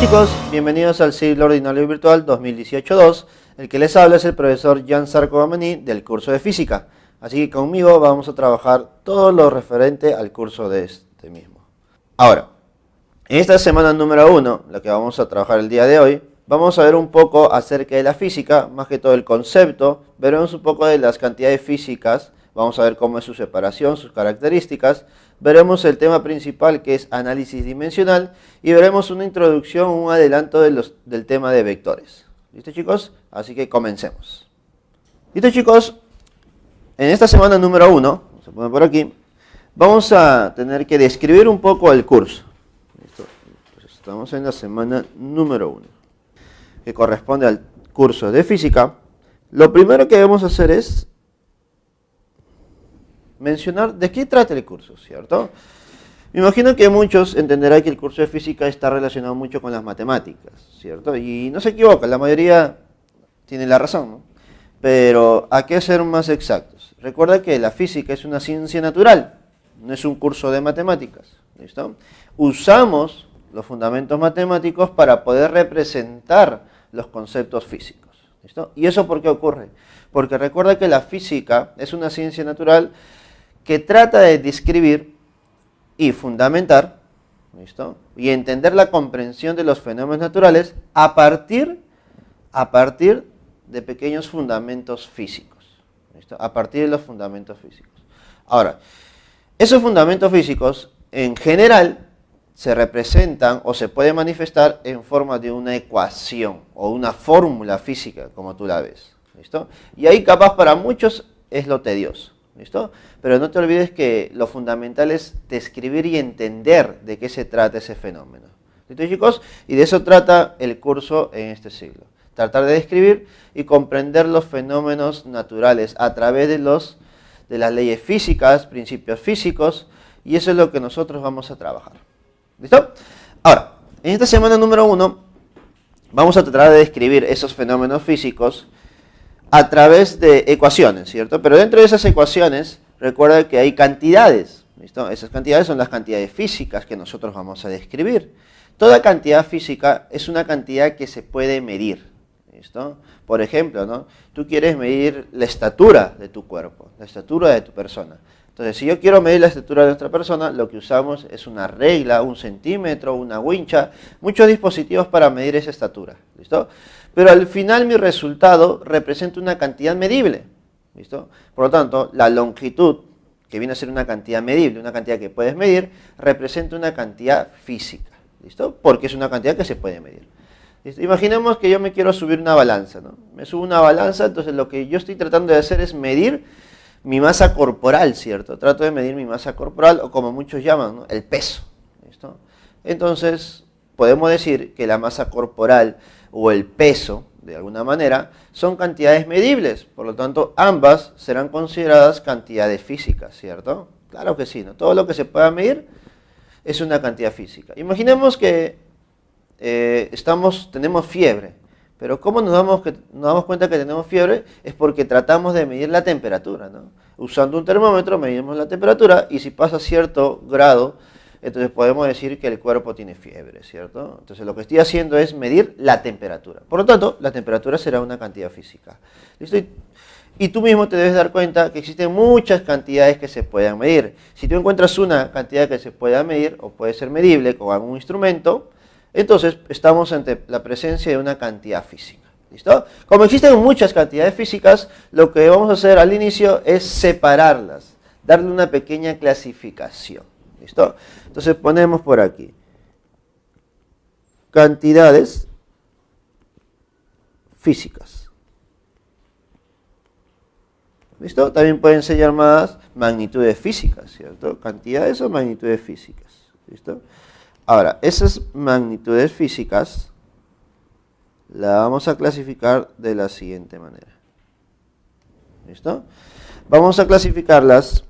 chicos, bienvenidos al ciclo ordinario virtual 2018-2. El que les habla es el profesor Jan Zarco Bamani del curso de física. Así que conmigo vamos a trabajar todo lo referente al curso de este mismo. Ahora, en esta semana número 1, la que vamos a trabajar el día de hoy, vamos a ver un poco acerca de la física, más que todo el concepto, veremos un poco de las cantidades físicas, vamos a ver cómo es su separación, sus características, veremos el tema principal que es análisis dimensional y veremos una introducción, un adelanto del tema de vectores. ¿Listo, chicos? Así que comencemos. ¿Listo, chicos? En esta semana número 1, se pone por aquí, vamos a tener que describir un poco el curso. ¿Listo? Entonces, estamos en la semana número 1, que corresponde al curso de física. Lo primero que debemos hacer es mencionar de qué trata el curso, ¿cierto? Me imagino que muchos entenderán que el curso de física está relacionado mucho con las matemáticas, ¿cierto? Y no se equivoca, la mayoría tiene la razón, ¿no? Pero hay que ser más exactos. Recuerda que la física es una ciencia natural, no es un curso de matemáticas, ¿listo? Usamos los fundamentos matemáticos para poder representar los conceptos físicos, ¿listo? ¿Y eso por qué ocurre? Porque recuerda que la física es una ciencia natural que trata de describir y fundamentar, ¿listo? Y entender la comprensión de los fenómenos naturales a partir de pequeños fundamentos físicos, ¿listo? A partir de los fundamentos físicos. Ahora, esos fundamentos físicos en general se representan o se pueden manifestar en forma de una ecuación o una fórmula física, como tú la ves, ¿listo? Y ahí capaz para muchos es lo tedioso, ¿listo? Pero no te olvides que lo fundamental es describir y entender de qué se trata ese fenómeno. ¿Listo, chicos? Y de eso trata el curso en este siglo. Tratar de describir y comprender los fenómenos naturales a través de las leyes físicas, principios físicos, y eso es lo que nosotros vamos a trabajar. ¿Listo? Ahora, en esta semana número 1 vamos a tratar de describir esos fenómenos físicos a través de ecuaciones, ¿cierto? Pero dentro de esas ecuaciones, recuerda que hay cantidades, ¿listo? Esas cantidades son las cantidades físicas que nosotros vamos a describir. Toda cantidad física es una cantidad que se puede medir, ¿listo? Por ejemplo, ¿no? Tú quieres medir la estatura de tu cuerpo, la estatura de tu persona. Entonces, si yo quiero medir la estatura de nuestra persona, lo que usamos es una regla, un centímetro, una wincha, muchos dispositivos para medir esa estatura, ¿listo? Pero al final mi resultado representa una cantidad medible, ¿listo? Por lo tanto, la longitud, que viene a ser una cantidad medible, una cantidad que puedes medir, representa una cantidad física, ¿listo? Porque es una cantidad que se puede medir. ¿Listo? Imaginemos que yo me quiero subir una balanza, ¿no? Me subo una balanza, entonces lo que yo estoy tratando de hacer es medir mi masa corporal, ¿cierto? Trato de medir mi masa corporal, o como muchos llaman, ¿no? El peso, ¿listo? Entonces, podemos decir que la masa corporal o el peso, de alguna manera, son cantidades medibles. Por lo tanto, ambas serán consideradas cantidades físicas, ¿cierto? Claro que sí, ¿no? Todo lo que se pueda medir es una cantidad física. Imaginemos que tenemos fiebre. Pero ¿cómo nos damos cuenta que tenemos fiebre? Es porque tratamos de medir la temperatura, ¿no? Usando un termómetro medimos la temperatura y si pasa cierto grado, entonces podemos decir que el cuerpo tiene fiebre, ¿cierto? Entonces lo que estoy haciendo es medir la temperatura. Por lo tanto, la temperatura será una cantidad física. ¿Listo? Y tú mismo te debes dar cuenta que existen muchas cantidades que se puedan medir. Si tú encuentras una cantidad que se pueda medir o puede ser medible con algún instrumento, entonces estamos ante la presencia de una cantidad física, ¿listo? Como existen muchas cantidades físicas, lo que vamos a hacer al inicio es separarlas, darle una pequeña clasificación, ¿listo? Entonces ponemos por aquí cantidades físicas, ¿listo? También pueden ser llamadas magnitudes físicas, ¿cierto? Cantidades o magnitudes físicas, ¿listo? Ahora, esas magnitudes físicas las vamos a clasificar de la siguiente manera. ¿Listo? Vamos a clasificarlas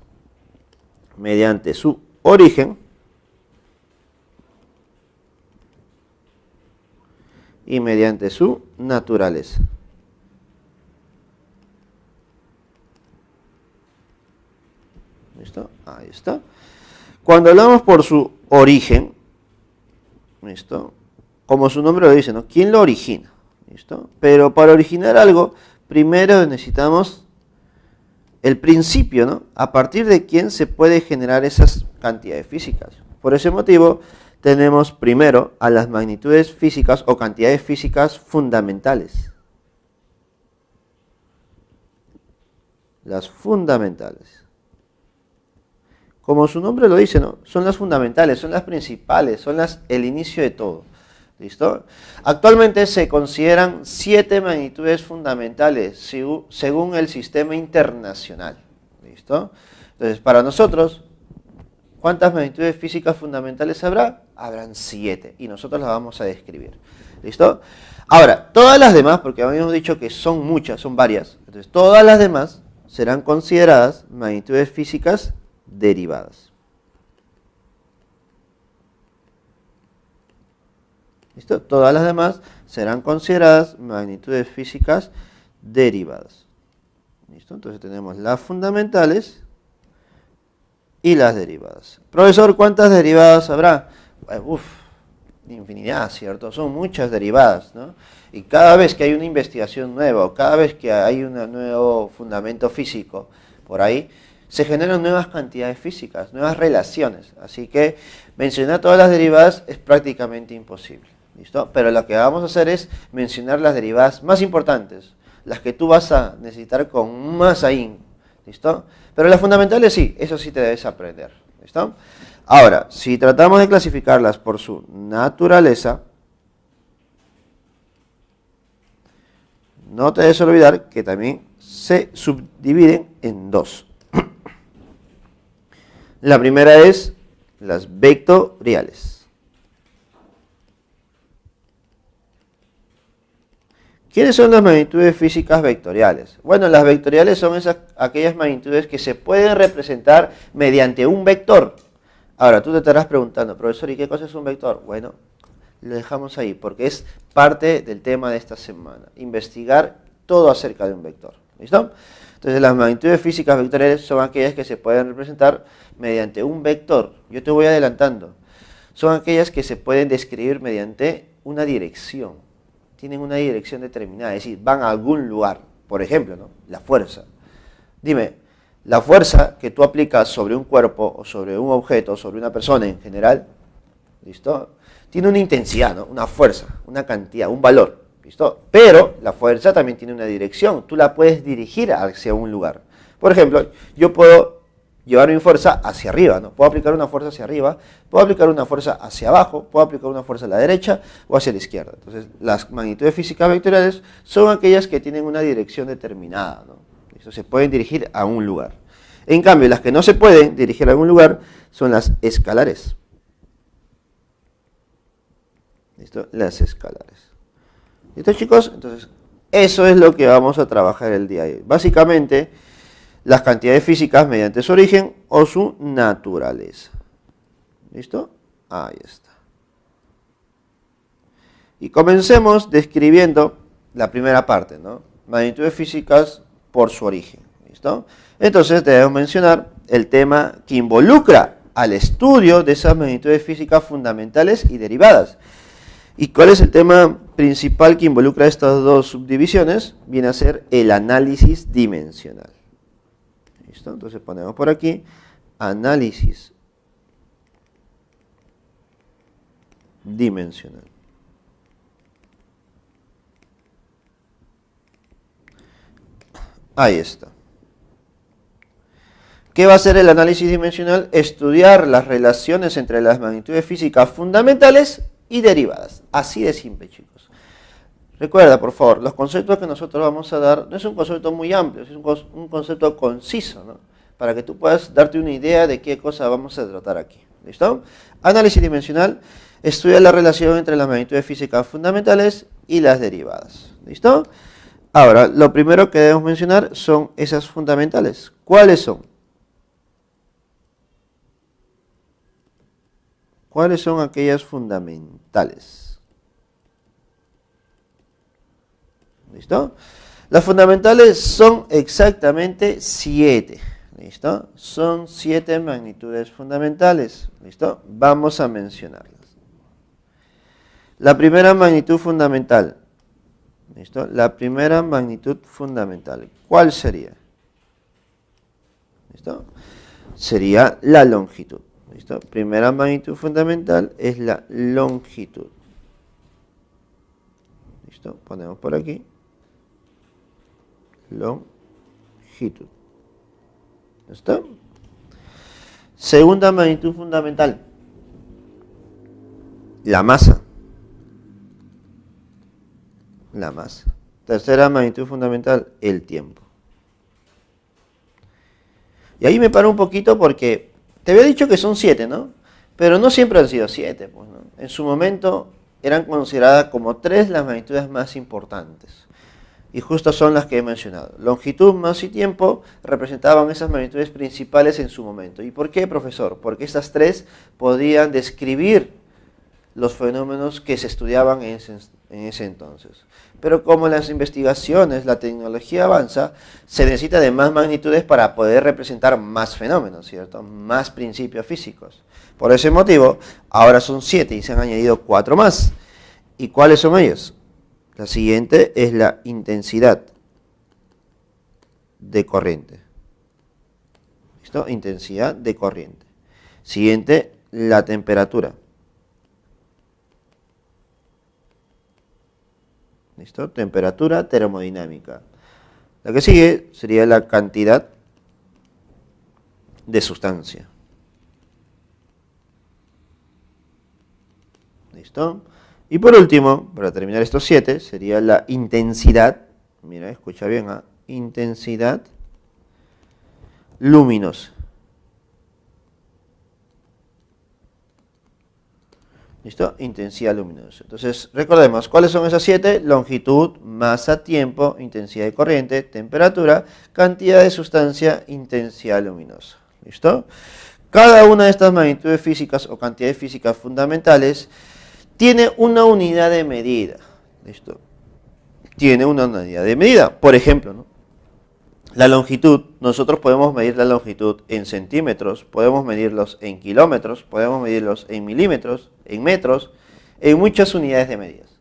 mediante su origen y mediante su naturaleza. ¿Listo? Ahí está. Cuando hablamos por su origen, ¿listo? como su nombre lo dice, ¿no? ¿Quién lo origina? ¿Listo? Pero para originar algo, primero necesitamos el principio, ¿no? A partir de quién se puede generar esas cantidades físicas. Por ese motivo, tenemos primero a las magnitudes físicas o cantidades físicas fundamentales. Las fundamentales. Como su nombre lo dice, ¿no? Son las fundamentales, son las principales, son el inicio de todo. ¿Listo? Actualmente se consideran 7 magnitudes fundamentales según el sistema internacional. ¿Listo? Entonces, para nosotros, ¿cuántas magnitudes físicas fundamentales habrá? Habrán 7 y nosotros las vamos a describir. ¿Listo? Ahora, todas las demás, porque habíamos dicho que son muchas, son varias, entonces todas las demás serán consideradas magnitudes físicas derivadas. ¿Listo? Todas las demás serán consideradas magnitudes físicas derivadas. ¿Listo? Entonces tenemos las fundamentales y las derivadas. Profesor, ¿cuántas derivadas habrá? Infinidad, ¿cierto? Son muchas derivadas, ¿no? Y cada vez que hay una investigación nueva o cada vez que hay un nuevo fundamento físico por ahí, se generan nuevas cantidades físicas, nuevas relaciones. Así que mencionar todas las derivadas es prácticamente imposible. ¿Listo? Pero lo que vamos a hacer es mencionar las derivadas más importantes, las que tú vas a necesitar con más ahínco. ¿Listo? Pero las fundamentales sí, eso sí te debes aprender. ¿Listo? Ahora, si tratamos de clasificarlas por su naturaleza, no te debes olvidar que también se subdividen en dos. La primera es las vectoriales. ¿Quiénes son las magnitudes físicas vectoriales? Bueno, las vectoriales son aquellas magnitudes que se pueden representar mediante un vector. Ahora, tú te estarás preguntando, profesor, ¿y qué cosa es un vector? Bueno, lo dejamos ahí porque es parte del tema de esta semana. Investigar todo acerca de un vector. ¿Listo? Entonces, las magnitudes físicas vectoriales son aquellas que se pueden representar mediante un vector. Yo te voy adelantando. Son aquellas que se pueden describir mediante una dirección. Tienen una dirección determinada, es decir, van a algún lugar. Por ejemplo, ¿no? La fuerza. Dime, la fuerza que tú aplicas sobre un cuerpo o sobre un objeto o sobre una persona en general, ¿listo? Tiene una intensidad, ¿no? Una fuerza, una cantidad, un valor, ¿listo? Pero la fuerza también tiene una dirección, tú la puedes dirigir hacia un lugar. Por ejemplo, yo puedo llevar mi fuerza hacia arriba, ¿no? Puedo aplicar una fuerza hacia arriba, puedo aplicar una fuerza hacia abajo, puedo aplicar una fuerza a la derecha o hacia la izquierda. Entonces, las magnitudes físicas vectoriales son aquellas que tienen una dirección determinada, ¿no? Eso se pueden dirigir a un lugar. En cambio, las que no se pueden dirigir a un lugar son las escalares. ¿Listo? Las escalares. ¿Listo, chicos? Entonces, eso es lo que vamos a trabajar el día de hoy. Básicamente, las cantidades físicas mediante su origen o su naturaleza. ¿Listo? Ahí está. Y comencemos describiendo la primera parte, ¿no? Magnitudes físicas por su origen. ¿Listo? Entonces debemos mencionar el tema que involucra al estudio de esas magnitudes físicas fundamentales y derivadas. ¿Y cuál es el tema principal que involucra estas dos subdivisiones? Viene a ser el análisis dimensional. ¿Listo? Entonces ponemos por aquí análisis dimensional. Ahí está. ¿Qué va a hacer el análisis dimensional? Estudiar las relaciones entre las magnitudes físicas fundamentales y derivadas. Así de simple, chicos. Recuerda, por favor, los conceptos que nosotros vamos a dar no es un concepto muy amplio, es un concepto conciso, ¿no? Para que tú puedas darte una idea de qué cosa vamos a tratar aquí. ¿Listo? Análisis dimensional estudia la relación entre las magnitudes físicas fundamentales y las derivadas. ¿Listo? Ahora, lo primero que debemos mencionar son esas fundamentales. ¿Cuáles son? ¿Cuáles son aquellas fundamentales? ¿Listo? Las fundamentales son exactamente 7. ¿Listo? Son 7 magnitudes fundamentales. ¿Listo? Vamos a mencionarlas. La primera magnitud fundamental. ¿Listo? La primera magnitud fundamental. ¿Cuál sería? ¿Listo? Sería la longitud. ¿Listo? Primera magnitud fundamental es la longitud. ¿Listo? Ponemos por aquí. Longitud. ¿Listo? Segunda magnitud fundamental. La masa. La masa. Tercera magnitud fundamental, el tiempo. Y ahí me paro un poquito porque te había dicho que son 7, ¿no? Pero no siempre han sido 7, pues, ¿no? En su momento eran consideradas como 3 las magnitudes más importantes. Y justo son las que he mencionado. Longitud, masa y tiempo representaban esas magnitudes principales en su momento. ¿Y por qué, profesor? Porque estas 3 podían describir los fenómenos que se estudiaban en ese entonces. Pero como las investigaciones, la tecnología avanza, se necesita de más magnitudes para poder representar más fenómenos, ¿cierto? Más principios físicos. Por ese motivo, ahora son 7 y se han añadido 4 más. ¿Y cuáles son ellos? La siguiente es la intensidad de corriente. ¿Listo? Intensidad de corriente. Siguiente, la temperatura. ¿Listo? Temperatura termodinámica. La que sigue sería la cantidad de sustancia. ¿Listo? Y por último, para terminar estos 7, sería la intensidad. Mira, escucha bien, ¿eh? Intensidad luminosa. ¿Listo? Intensidad luminosa. Entonces, recordemos, ¿cuáles son esas 7? Longitud, masa, tiempo, intensidad de corriente, temperatura, cantidad de sustancia, intensidad luminosa. ¿Listo? Cada una de estas magnitudes físicas o cantidades físicas fundamentales tiene una unidad de medida. ¿Listo? Tiene una unidad de medida. Por ejemplo, ¿no? La longitud, nosotros podemos medir la longitud en centímetros, podemos medirlos en kilómetros, podemos medirlos en milímetros, en metros, en muchas unidades de medidas.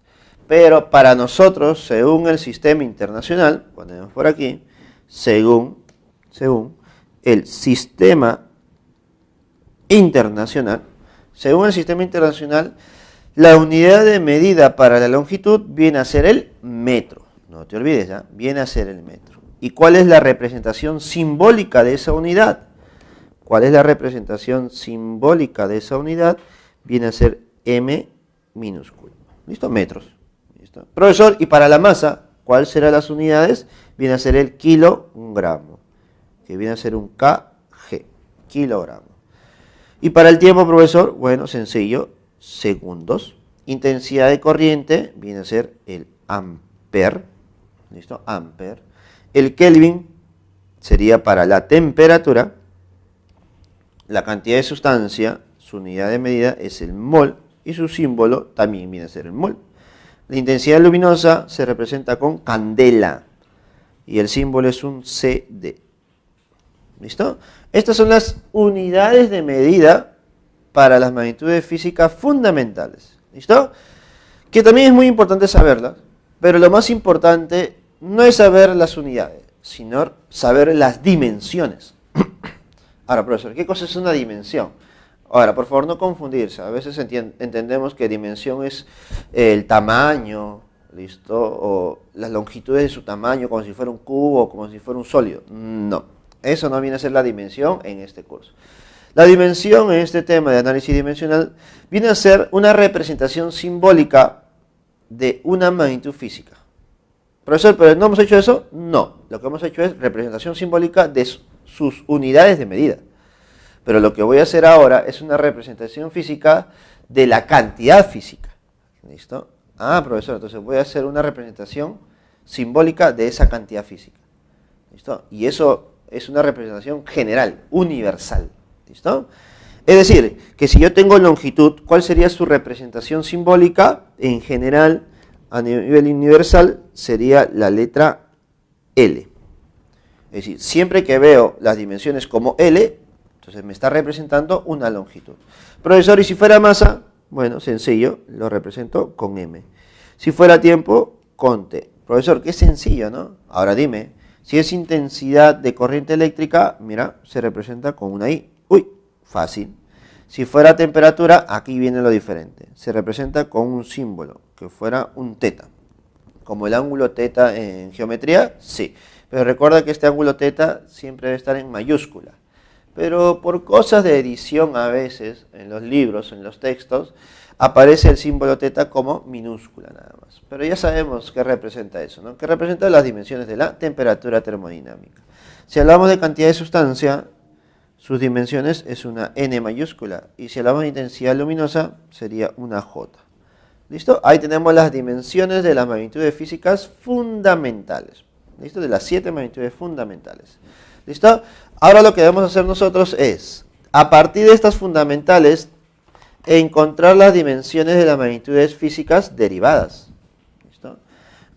Pero para nosotros, según el sistema internacional, ponemos por aquí, según el sistema internacional, la unidad de medida para la longitud viene a ser el metro. No te olvides, ¿ya? Viene a ser el metro. ¿Y cuál es la representación simbólica de esa unidad? ¿Cuál es la representación simbólica de esa unidad? Viene a ser m minúsculo. ¿Listo? Metros. ¿Listo? Profesor, y para la masa, ¿cuáles serán las unidades? Viene a ser el kilogramo, que viene a ser un kg, kilogramo. Y para el tiempo, profesor, bueno, sencillo, segundos. Intensidad de corriente viene a ser el amper. ¿Listo? Amper. El Kelvin sería para la temperatura. La cantidad de sustancia, su unidad de medida es el mol y su símbolo también viene a ser el mol. La intensidad luminosa se representa con candela y el símbolo es un CD. ¿Listo? Estas son las unidades de medida para las magnitudes físicas fundamentales. ¿Listo? Que también es muy importante saberlas, pero lo más importante no es saber las unidades, sino saber las dimensiones. Ahora, profesor, ¿qué cosa es una dimensión? Ahora, por favor, no confundirse. A veces entendemos que dimensión es el tamaño, ¿listo? O las longitudes de su tamaño, como si fuera un cubo o como si fuera un sólido. No, eso no viene a ser la dimensión en este curso. La dimensión en este tema de análisis dimensional viene a ser una representación simbólica de una magnitud física. Profesor, ¿pero no hemos hecho eso? No, lo que hemos hecho es representación simbólica de sus unidades de medida. Pero lo que voy a hacer ahora es una representación física de la cantidad física. ¿Listo? Ah, profesor, entonces voy a hacer una representación simbólica de esa cantidad física. ¿Listo? Y eso es una representación general, universal. ¿Listo? Es decir, que si yo tengo longitud, ¿cuál sería su representación simbólica? En general, a nivel universal, sería la letra L. Es decir, siempre que veo las dimensiones como L, entonces me está representando una longitud. Profesor, ¿y si fuera masa? Bueno, sencillo, lo represento con M. Si fuera tiempo, con T. Profesor, qué sencillo, ¿no? Ahora dime, si es intensidad de corriente eléctrica, mira, se representa con una I. Uy, fácil. Si fuera temperatura, aquí viene lo diferente. Se representa con un símbolo, que fuera un teta. Como el ángulo teta en geometría, sí. Pero recuerda que este ángulo teta siempre debe estar en mayúscula. Pero por cosas de edición a veces, en los libros, en los textos, aparece el símbolo teta como minúscula nada más. Pero ya sabemos qué representa eso, ¿no? Que representa las dimensiones de la temperatura termodinámica. Si hablamos de cantidad de sustancia, sus dimensiones es una N mayúscula. Y si hablamos de intensidad luminosa, sería una J. ¿Listo? Ahí tenemos las dimensiones de las magnitudes físicas fundamentales. ¿Listo? De las 7 magnitudes fundamentales. ¿Listo? Ahora lo que debemos hacer nosotros es, a partir de estas fundamentales, encontrar las dimensiones de las magnitudes físicas derivadas. ¿Listo?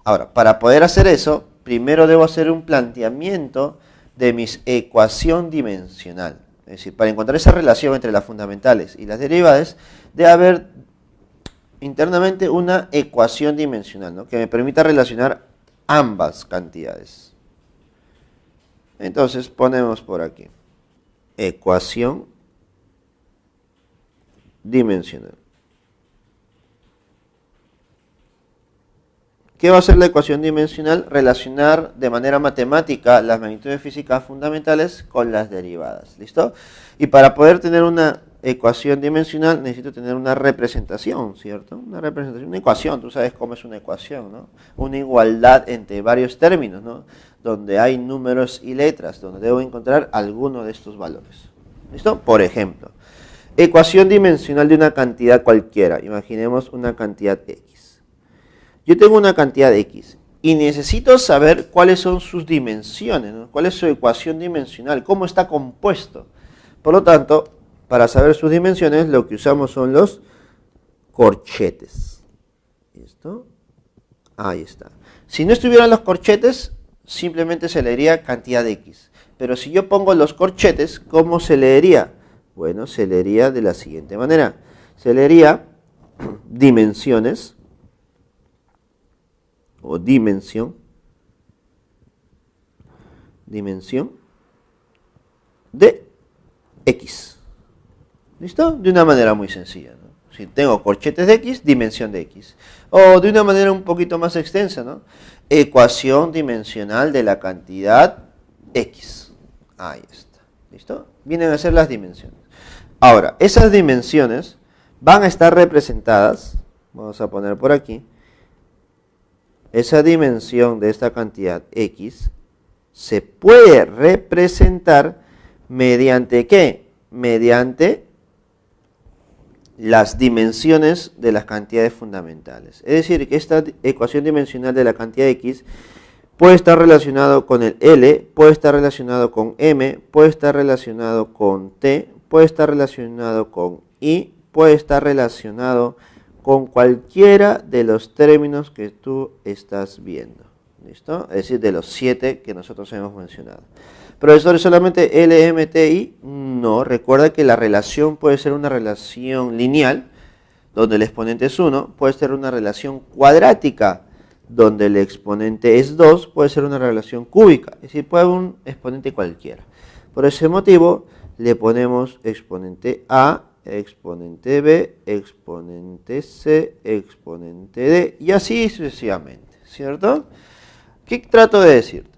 Ahora, para poder hacer eso, primero debo hacer un planteamiento de mi ecuación dimensional. Es decir, para encontrar esa relación entre las fundamentales y las derivadas, debe haber internamente una ecuación dimensional, ¿no? Que me permita relacionar ambas cantidades. Entonces ponemos por aquí, ecuación dimensional. ¿Qué va a ser la ecuación dimensional? Relacionar de manera matemática las magnitudes físicas fundamentales con las derivadas. ¿Listo? Y para poder tener una ecuación dimensional necesito tener una representación, ¿cierto? Una representación, una ecuación, tú sabes cómo es una ecuación, ¿no? Una igualdad entre varios términos, ¿no? Donde hay números y letras, donde debo encontrar alguno de estos valores. ¿Listo? Por ejemplo, ecuación dimensional de una cantidad cualquiera. Imaginemos una cantidad X. Yo tengo una cantidad X y necesito saber cuáles son sus dimensiones, ¿no? Cuál es su ecuación dimensional, cómo está compuesto. Por lo tanto, para saber sus dimensiones, lo que usamos son los corchetes. ¿Listo? Ahí está. Si no estuvieran los corchetes, simplemente se leería cantidad X. Pero si yo pongo los corchetes, ¿cómo se leería? Bueno, se leería de la siguiente manera. Se leería dimensiones o dimensión de X. ¿Listo? De una manera muy sencilla, ¿no? Si tengo corchetes de X, dimensión de X. O de una manera un poquito más extensa, ¿no? Ecuación dimensional de la cantidad X. Ahí está. ¿Listo? Vienen a ser las dimensiones. Ahora, esas dimensiones van a estar representadas, vamos a poner por aquí, esa dimensión de esta cantidad X se puede representar mediante ¿qué? Mediante las dimensiones de las cantidades fundamentales. Es decir, que esta ecuación dimensional de la cantidad X puede estar relacionado con el L, puede estar relacionado con M, puede estar relacionado con T, puede estar relacionado con I, puede estar relacionado con cualquiera de los términos que tú estás viendo. ¿Listo? Es decir, de los 7 que nosotros hemos mencionado. Profesor, ¿solamente L, M, T, I? No, recuerda que la relación puede ser una relación lineal, donde el exponente es 1, puede ser una relación cuadrática, donde el exponente es 2, puede ser una relación cúbica, es decir, puede haber un exponente cualquiera. Por ese motivo, le ponemos exponente A, exponente B, exponente C, exponente D, y así sucesivamente, ¿cierto? ¿Qué trato de decirte?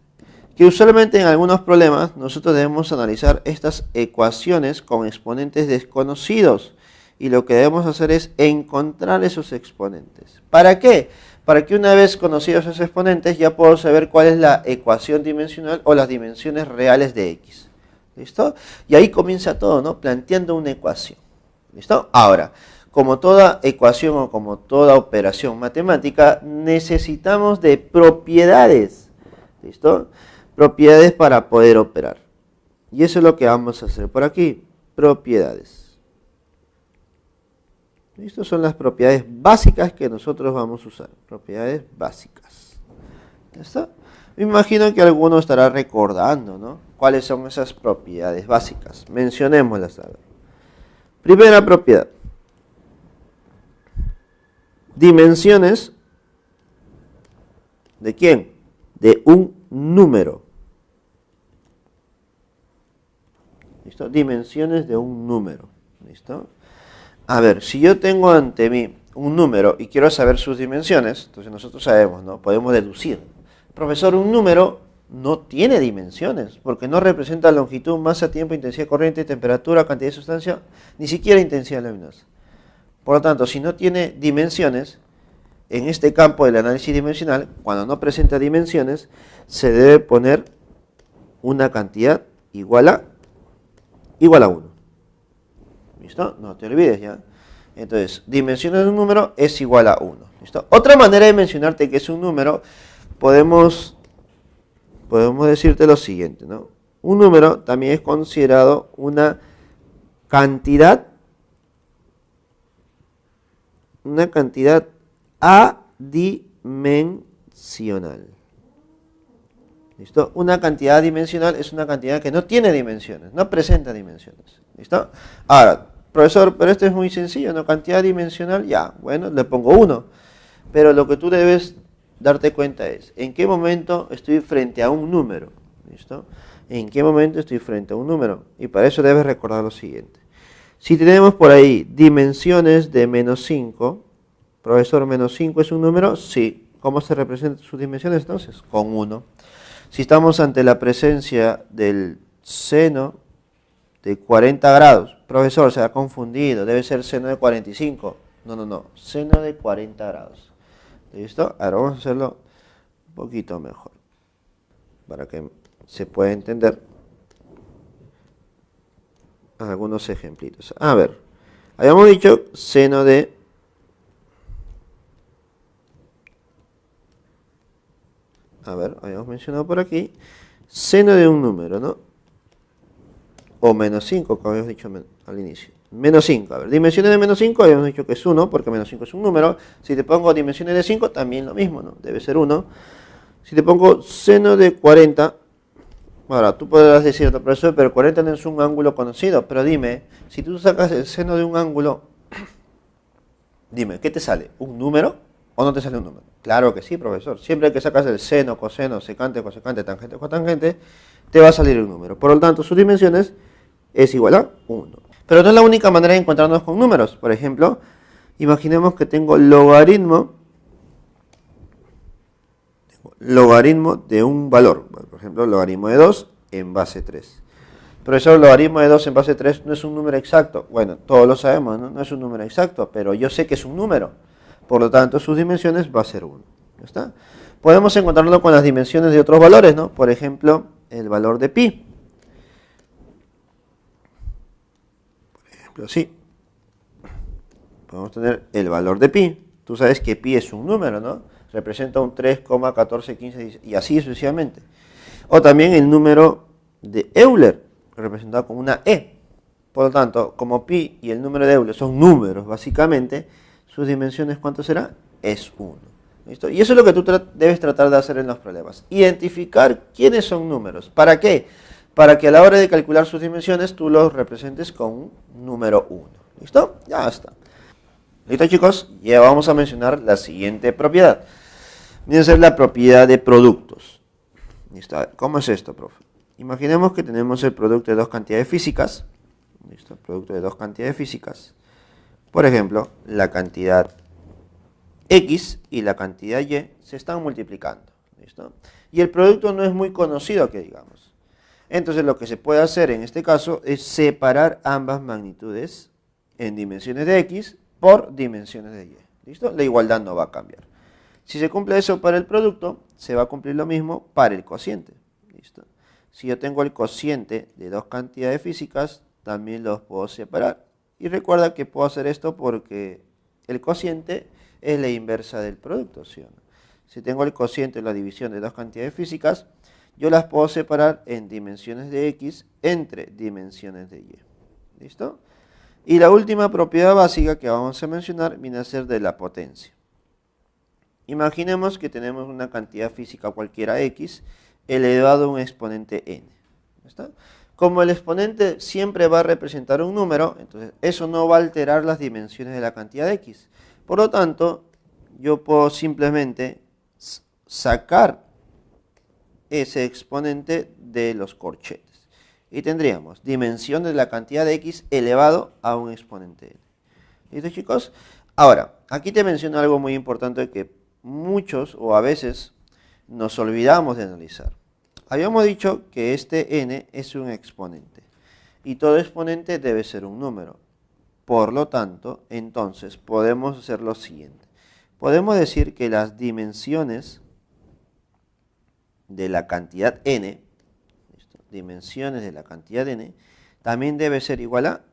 Que usualmente en algunos problemas nosotros debemos analizar estas ecuaciones con exponentes desconocidos y lo que debemos hacer es encontrar esos exponentes. ¿Para qué? Para que una vez conocidos esos exponentes ya puedo saber cuál es la ecuación dimensional o las dimensiones reales de X. ¿Listo? Y ahí comienza todo, ¿no? Planteando una ecuación. ¿Listo? Ahora, como toda ecuación o como toda operación matemática, necesitamos de propiedades. ¿Listo? Propiedades para poder operar. Y eso es lo que vamos a hacer por aquí. Propiedades. Estas son las propiedades básicas que nosotros vamos a usar. Propiedades básicas. ¿Listo? Me imagino que alguno estará recordando, ¿no? ¿Cuáles son esas propiedades básicas? Mencionémoslas. A ver. Primera propiedad. dimensiones ¿de quién? De un número. ¿Listo? Dimensiones de un número. ¿Listo? A ver, si yo tengo ante mí un número y quiero saber sus dimensiones, entonces nosotros sabemos, ¿no? Podemos deducir. Profesor, un número no tiene dimensiones, porque no representa longitud, masa, tiempo, intensidad corriente, temperatura, cantidad de sustancia, ni siquiera intensidad luminosa. Por lo tanto, si no tiene dimensiones, en este campo del análisis dimensional, cuando no presenta dimensiones, se debe poner una cantidad igual a 1. ¿Listo? No te olvides ya. Entonces, dimensiones de un número es igual a 1. ¿Listo? Otra manera de mencionarte que es un número, podemos decirte lo siguiente, ¿no? Un número también es considerado una cantidad adimensional. ¿Listo? Una cantidad adimensional es una cantidad que no tiene dimensiones, no presenta dimensiones. ¿Listo? Ahora, profesor, pero esto es muy sencillo, ¿no? Cantidad dimensional, ya, bueno, le pongo 1. Pero lo que tú debes darte cuenta es, ¿en qué momento estoy frente a un número? ¿Listo? ¿En qué momento estoy frente a un número? Y para eso debes recordar lo siguiente. Si tenemos por ahí dimensiones de -5, profesor, -5 es un número, sí. ¿Cómo se representan sus dimensiones entonces? Con 1. Si estamos ante la presencia del seno de 40 grados, profesor, se ha confundido, debe ser seno de 45. No, seno de 40 grados. ¿Listo? Ahora vamos a hacerlo un poquito mejor, para que se pueda entender algunos ejemplitos. A ver, habíamos dicho seno de... A ver, habíamos mencionado por aquí, seno de un número, ¿no? O -5, como habíamos dicho al inicio. -5, a ver, dimensiones de -5, habíamos dicho que es 1, porque -5 es un número. Si te pongo dimensiones de 5, también lo mismo, ¿no? Debe ser 1. Si te pongo seno de 40, ahora, tú podrás decir, profesor, pero 40 no es un ángulo conocido, pero dime, si tú sacas el seno de un ángulo, dime, ¿qué te sale? ¿Un número o no te sale un número? Claro que sí, profesor. Siempre que sacas el seno, coseno, secante, cosecante, tangente, cotangente, te va a salir un número. Por lo tanto, sus dimensiones es igual a 1. Pero no es la única manera de encontrarnos con números. Por ejemplo, imaginemos que tengo logaritmo de un valor. Por ejemplo, logaritmo de 2 en base 3. Profesor, logaritmo de 2 en base 3 no es un número exacto. Bueno, todos lo sabemos, ¿no? No es un número exacto, pero yo sé que es un número. Por lo tanto, sus dimensiones va a ser 1. ¿Ya está? Podemos encontrarlo con las dimensiones de otros valores, ¿no? Por ejemplo, el valor de pi. Por ejemplo, sí. Podemos tener el valor de pi. Tú sabes que pi es un número, ¿no? Representa un 3,1415 y así sucesivamente. O también el número de Euler, representado con una E. Por lo tanto, como pi y el número de Euler son números, básicamente, sus dimensiones, ¿cuánto será? Es 1. ¿Listo? Y eso es lo que tú debes tratar de hacer en los problemas. Identificar quiénes son números. ¿Para qué? Para que a la hora de calcular sus dimensiones, tú los representes con un número 1. ¿Listo? Ya está. ¿Listo, chicos? Ya vamos a mencionar la siguiente propiedad. Viene a ser la propiedad de productos. ¿Listo? ¿Cómo es esto, profe? Imaginemos que tenemos el producto de dos cantidades físicas. ¿Listo? El producto de dos cantidades físicas. Por ejemplo, la cantidad X y la cantidad Y se están multiplicando. ¿Listo? Y el producto no es muy conocido, que digamos. Entonces, lo que se puede hacer en este caso es separar ambas magnitudes en dimensiones de X por dimensiones de Y. ¿Listo? La igualdad no va a cambiar. Si se cumple eso para el producto, se va a cumplir lo mismo para el cociente. ¿Listo? Si yo tengo el cociente de dos cantidades físicas, también los puedo separar. Y recuerda que puedo hacer esto porque el cociente es la inversa del producto, ¿sí o no? Si tengo el cociente, la división de dos cantidades físicas, yo las puedo separar en dimensiones de X entre dimensiones de Y. ¿Listo? Y la última propiedad básica que vamos a mencionar viene a ser de la potencia. Imaginemos que tenemos una cantidad física cualquiera X elevado a un exponente n. ¿Está? Como el exponente siempre va a representar un número, entonces eso no va a alterar las dimensiones de la cantidad X. Por lo tanto, yo puedo simplemente sacar ese exponente de los corchetes. Y tendríamos dimensión de la cantidad de x elevado a un exponente n. ¿Listo, chicos? Ahora, aquí te menciono algo muy importante que muchos o a veces nos olvidamos de analizar. Habíamos dicho que este n es un exponente y todo exponente debe ser un número. Por lo tanto, entonces podemos hacer lo siguiente. Podemos decir que las dimensiones de la cantidad n, ¿listo? Dimensiones de la cantidad n, también debe ser igual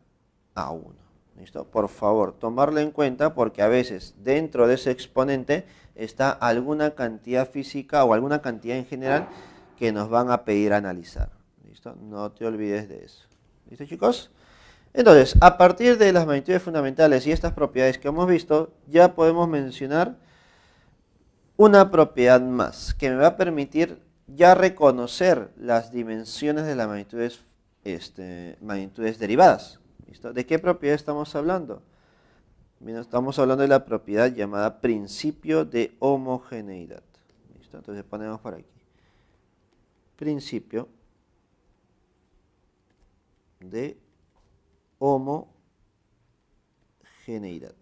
a 1. ¿Listo? Por favor, tomarlo en cuenta porque a veces dentro de ese exponente está alguna cantidad física o alguna cantidad en general que nos van a pedir analizar. ¿Listo? No te olvides de eso. ¿Listo, chicos? Entonces, a partir de las magnitudes fundamentales y estas propiedades que hemos visto, ya podemos mencionar una propiedad más que me va a permitir ya reconocer las dimensiones de las magnitudes derivadas. ¿Listo? ¿De qué propiedad estamos hablando? Bien, estamos hablando de la propiedad llamada principio de homogeneidad. ¿Listo? Entonces ponemos por aquí. Principio de homogeneidad.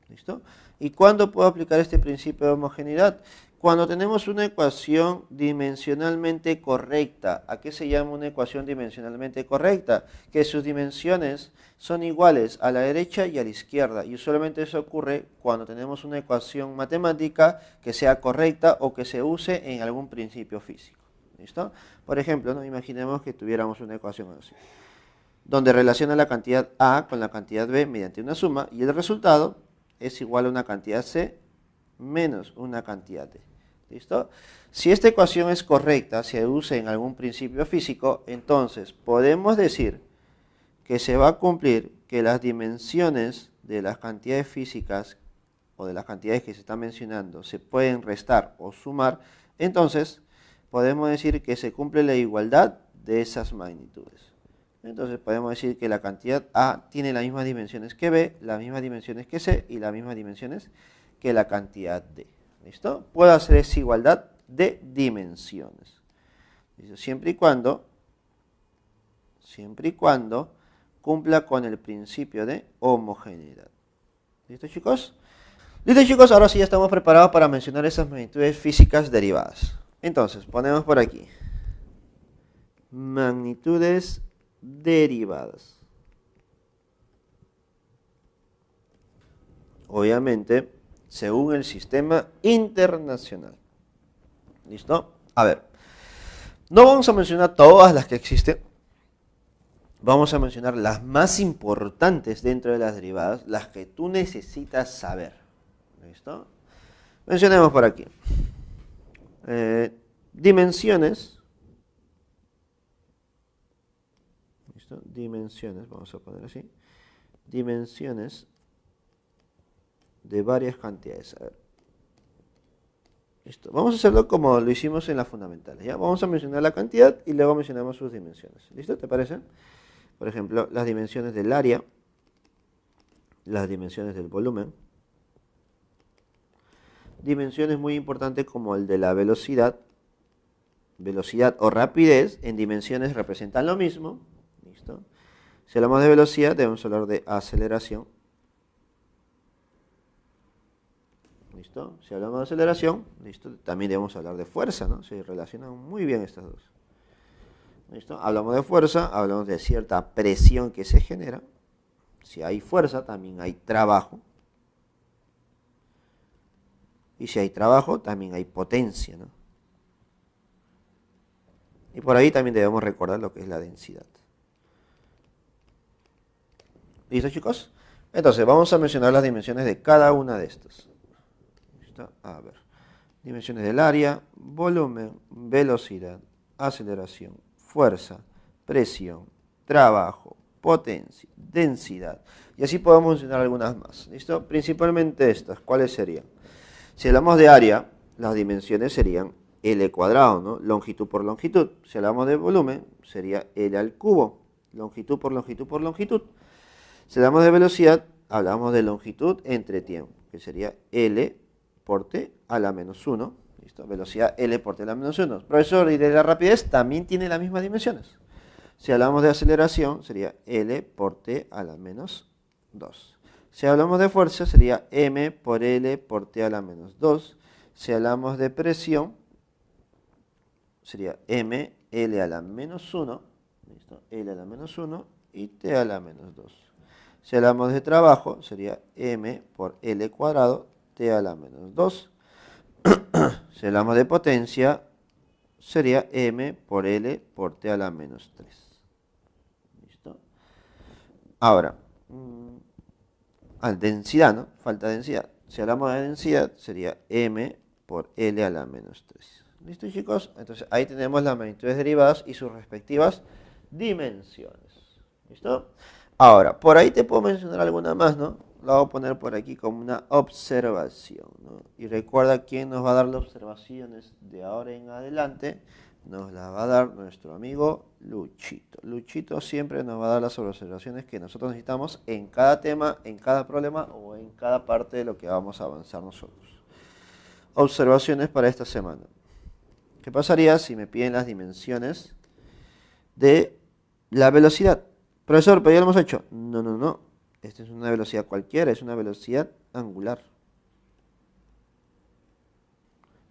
¿Listo? ¿Y cuándo puedo aplicar este principio de homogeneidad? Cuando tenemos una ecuación dimensionalmente correcta. ¿A qué se llama una ecuación dimensionalmente correcta? Que sus dimensiones son iguales a la derecha y a la izquierda. Y usualmente eso ocurre cuando tenemos una ecuación matemática que sea correcta o que se use en algún principio físico. ¿Listo? Por ejemplo, ¿no? Imaginemos que tuviéramos una ecuación así, donde relaciona la cantidad A con la cantidad B mediante una suma y el resultado es igual a una cantidad C menos una cantidad D. ¿Listo? Si esta ecuación es correcta, se usa en algún principio físico, entonces podemos decir que se va a cumplir que las dimensiones de las cantidades físicas o de las cantidades que se están mencionando se pueden restar o sumar, entonces podemos decir que se cumple la igualdad de esas magnitudes. Entonces podemos decir que la cantidad A tiene las mismas dimensiones que B, las mismas dimensiones que C y las mismas dimensiones que la cantidad D. ¿Listo? Puedo hacer esa igualdad de dimensiones. ¿Listo? Siempre y cuando cumpla con el principio de homogeneidad. ¿Listo, chicos? Listo, chicos, ahora sí ya estamos preparados para mencionar esas magnitudes físicas derivadas. Entonces, ponemos por aquí magnitudes derivadas. Obviamente, según el sistema internacional. ¿Listo? A ver, no vamos a mencionar todas las que existen. Vamos a mencionar las más importantes dentro de las derivadas, las que tú necesitas saber. ¿Listo? Mencionemos por aquí. Dimensiones. ¿Listo? Dimensiones, vamos a poner así. Dimensiones de varias cantidades. A ver. Listo. Vamos a hacerlo como lo hicimos en las fundamentales. ¿Ya? Vamos a mencionar la cantidad y luego mencionamos sus dimensiones. ¿Listo? ¿Te parece? Por ejemplo, las dimensiones del área, las dimensiones del volumen, dimensiones muy importantes como el de la velocidad. Velocidad o rapidez en dimensiones representan lo mismo. ¿Listo? Si hablamos de velocidad, debemos hablar de aceleración. ¿Listo? Si hablamos de aceleración, ¿listo? También debemos hablar de fuerza, ¿no? Se relacionan muy bien estas dos. ¿Listo? Hablamos de fuerza, hablamos de cierta presión que se genera. Si hay fuerza, también hay trabajo. Y si hay trabajo, también hay potencia, ¿no? Y por ahí también debemos recordar lo que es la densidad. ¿Listo, chicos? Entonces, vamos a mencionar las dimensiones de cada una de estas. ¿Listo? A ver. Dimensiones del área, volumen, velocidad, aceleración, fuerza, presión, trabajo, potencia, densidad. Y así podemos mencionar algunas más. ¿Listo? Principalmente estas. ¿Cuáles serían? Si hablamos de área, las dimensiones serían L cuadrado, ¿no? Longitud por longitud. Si hablamos de volumen, sería L al cubo. Longitud por longitud por longitud. Si hablamos de velocidad, hablamos de longitud entre tiempo, que sería L por T a la menos 1. ¿Listo? Velocidad L por T a la menos 1. Profesor, y de la rapidez también tiene las mismas dimensiones. Si hablamos de aceleración, sería L por T a la menos 2. Si hablamos de fuerza, sería M por L por T a la menos 2. Si hablamos de presión, sería M, L a la menos 1, ¿listo? L a la menos 1 y T a la menos 2. Si hablamos de trabajo, sería M por L cuadrado, T a la menos 2. Si hablamos de potencia, sería M por L por T a la menos 3. ¿Listo? Ahora, densidad, ¿no? Falta densidad. Si hablamos de densidad, sería M por L a la menos 3. ¿Listo, chicos? Entonces, ahí tenemos las magnitudes derivadas y sus respectivas dimensiones. ¿Listo? Ahora, por ahí te puedo mencionar alguna más, ¿no? La voy a poner por aquí como una observación, ¿no? Y recuerda quién nos va a dar las observaciones de ahora en adelante. Nos las va a dar nuestro amigo Luchito. Luchito siempre nos va a dar las observaciones que nosotros necesitamos en cada tema, en cada problema o en cada parte de lo que vamos a avanzar nosotros. Observaciones para esta semana. ¿Qué pasaría si me piden las dimensiones de la velocidad? Profesor, pero ya lo hemos hecho. No. Esta es una velocidad cualquiera, es una velocidad angular.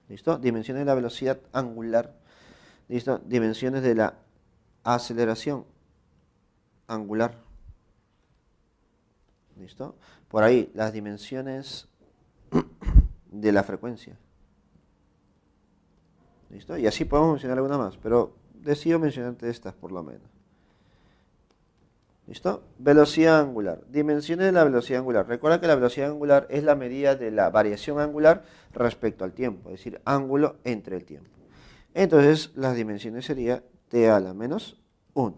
¿Listo? Dimensiones de la velocidad angular. ¿Listo? Dimensiones de la aceleración angular. ¿Listo? Por ahí, las dimensiones de la frecuencia. ¿Listo? Y así podemos mencionar alguna más, pero decido mencionarte estas por lo menos. ¿Listo? Velocidad angular. Dimensiones de la velocidad angular. Recuerda que la velocidad angular es la medida de la variación angular respecto al tiempo, es decir, ángulo entre el tiempo. Entonces, las dimensiones sería t a la menos 1.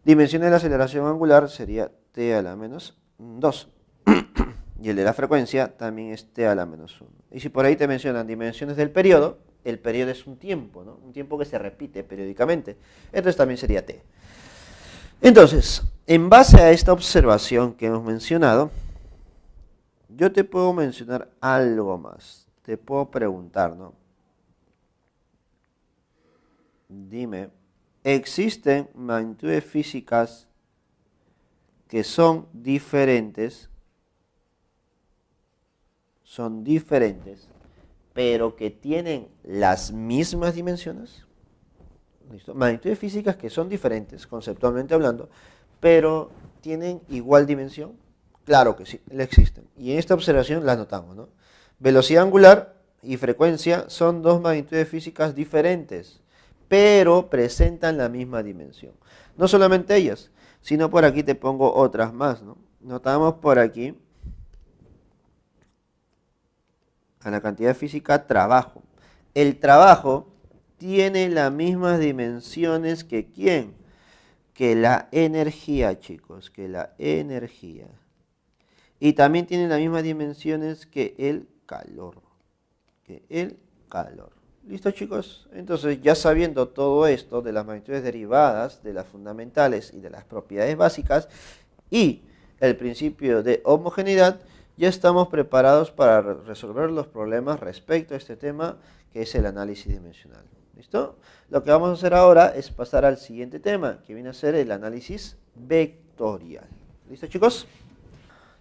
Dimensiones de la aceleración angular sería t a la menos 2. Y el de la frecuencia también es t a la menos 1. Y si por ahí te mencionan dimensiones del periodo, el periodo es un tiempo, ¿no? Un tiempo que se repite periódicamente. Entonces también sería t. Entonces, en base a esta observación que hemos mencionado, yo te puedo mencionar algo más. Te puedo preguntar, ¿no? Dime, ¿existen magnitudes físicas que son diferentes, pero que tienen las mismas dimensiones? ¿Listo? Magnitudes físicas que son diferentes, conceptualmente hablando, pero tienen igual dimensión. Claro que sí, existen. Y en esta observación las notamos, ¿no? Velocidad angular y frecuencia son dos magnitudes físicas diferentes, pero presentan la misma dimensión. No solamente ellas, sino por aquí te pongo otras más, ¿no? Notamos por aquí a la cantidad física trabajo. El trabajo tiene las mismas dimensiones que ¿quién? Que la energía, chicos, que la energía. Y también tiene las mismas dimensiones que el calor. ¿Listo, chicos? Entonces, ya sabiendo todo esto de las magnitudes derivadas, de las fundamentales y de las propiedades básicas y el principio de homogeneidad, ya estamos preparados para resolver los problemas respecto a este tema, que es el análisis dimensional. ¿Listo? Lo que vamos a hacer ahora es pasar al siguiente tema, que viene a ser el análisis vectorial. ¿Listo, chicos?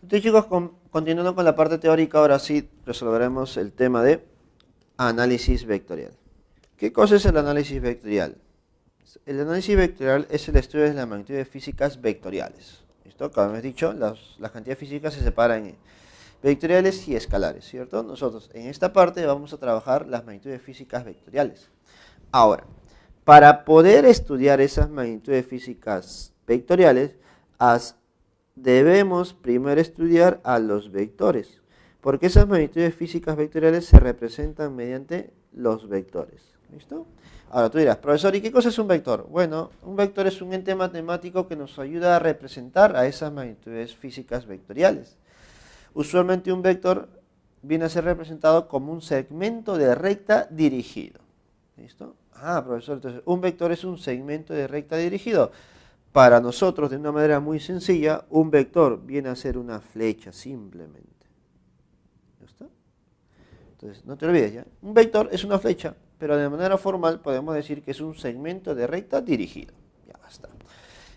Entonces, chicos, continuando con la parte teórica, ahora sí resolveremos el tema de análisis vectorial. ¿Qué cosa es el análisis vectorial? El análisis vectorial es el estudio de las magnitudes físicas vectoriales. ¿Listo? Como hemos dicho, las cantidades físicas se separan en vectoriales y escalares, ¿cierto? Nosotros en esta parte vamos a trabajar las magnitudes físicas vectoriales. Ahora, para poder estudiar esas magnitudes físicas vectoriales, debemos primero estudiar a los vectores, porque esas magnitudes físicas vectoriales se representan mediante los vectores. ¿Listo? Ahora tú dirás, profesor, ¿y qué cosa es un vector? Bueno, un vector es un ente matemático que nos ayuda a representar a esas magnitudes físicas vectoriales. Usualmente un vector viene a ser representado como un segmento de recta dirigido. ¿Listo? Ah, profesor, entonces un vector es un segmento de recta dirigido. para nosotros, de una manera muy sencilla, un vector viene a ser una flecha simplemente. ¿Ya está? Entonces, no te olvides ya. Un vector es una flecha, pero de manera formal podemos decir que es un segmento de recta dirigido. Ya está.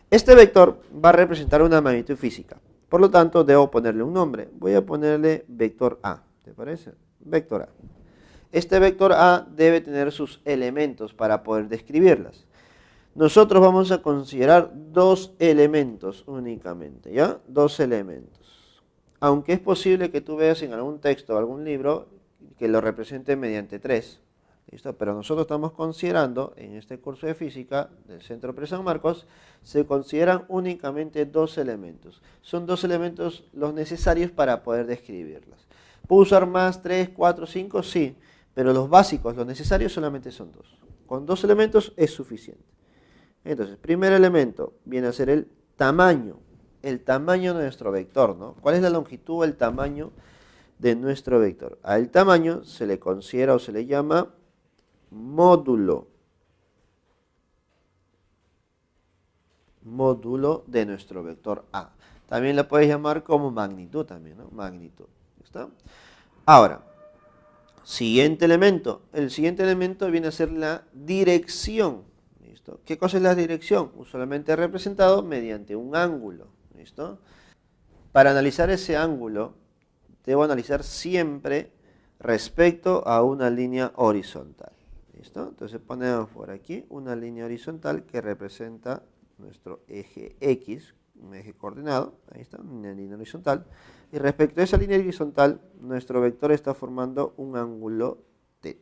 Este vector va a representar una magnitud física. Por lo tanto, debo ponerle un nombre. Voy a ponerle vector A. ¿Te parece? Vector A. Este vector A debe tener sus elementos para poder describirlas. Nosotros vamos a considerar dos elementos únicamente, ¿ya? Dos elementos. Aunque es posible que tú veas en algún texto o algún libro que lo represente mediante tres. ¿Listo? Pero nosotros estamos considerando, en este curso de física del Centro Pre San Marcos, se consideran únicamente dos elementos. Son dos elementos los necesarios para poder describirlas. ¿Puedo usar más, 3, 4, 5? Sí, pero los básicos, los necesarios solamente son dos. Con dos elementos es suficiente. Entonces, primer elemento viene a ser el tamaño de nuestro vector, ¿no? ¿Cuál es la longitud o el tamaño de nuestro vector? Al tamaño se le considera o se le llama módulo de nuestro vector A. También la puedes llamar como magnitud también, ¿no? Magnitud. ¿Está? Ahora, siguiente elemento. El siguiente elemento viene a ser la dirección. ¿Listo? ¿Qué cosa es la dirección? Usualmente representado mediante un ángulo. ¿Listo? Para analizar ese ángulo, debo analizar siempre respecto a una línea horizontal. ¿Listo? Entonces ponemos por aquí una línea horizontal que representa nuestro eje X, un eje coordinado, ahí está, una línea horizontal. Y respecto a esa línea horizontal, nuestro vector está formando un ángulo θ.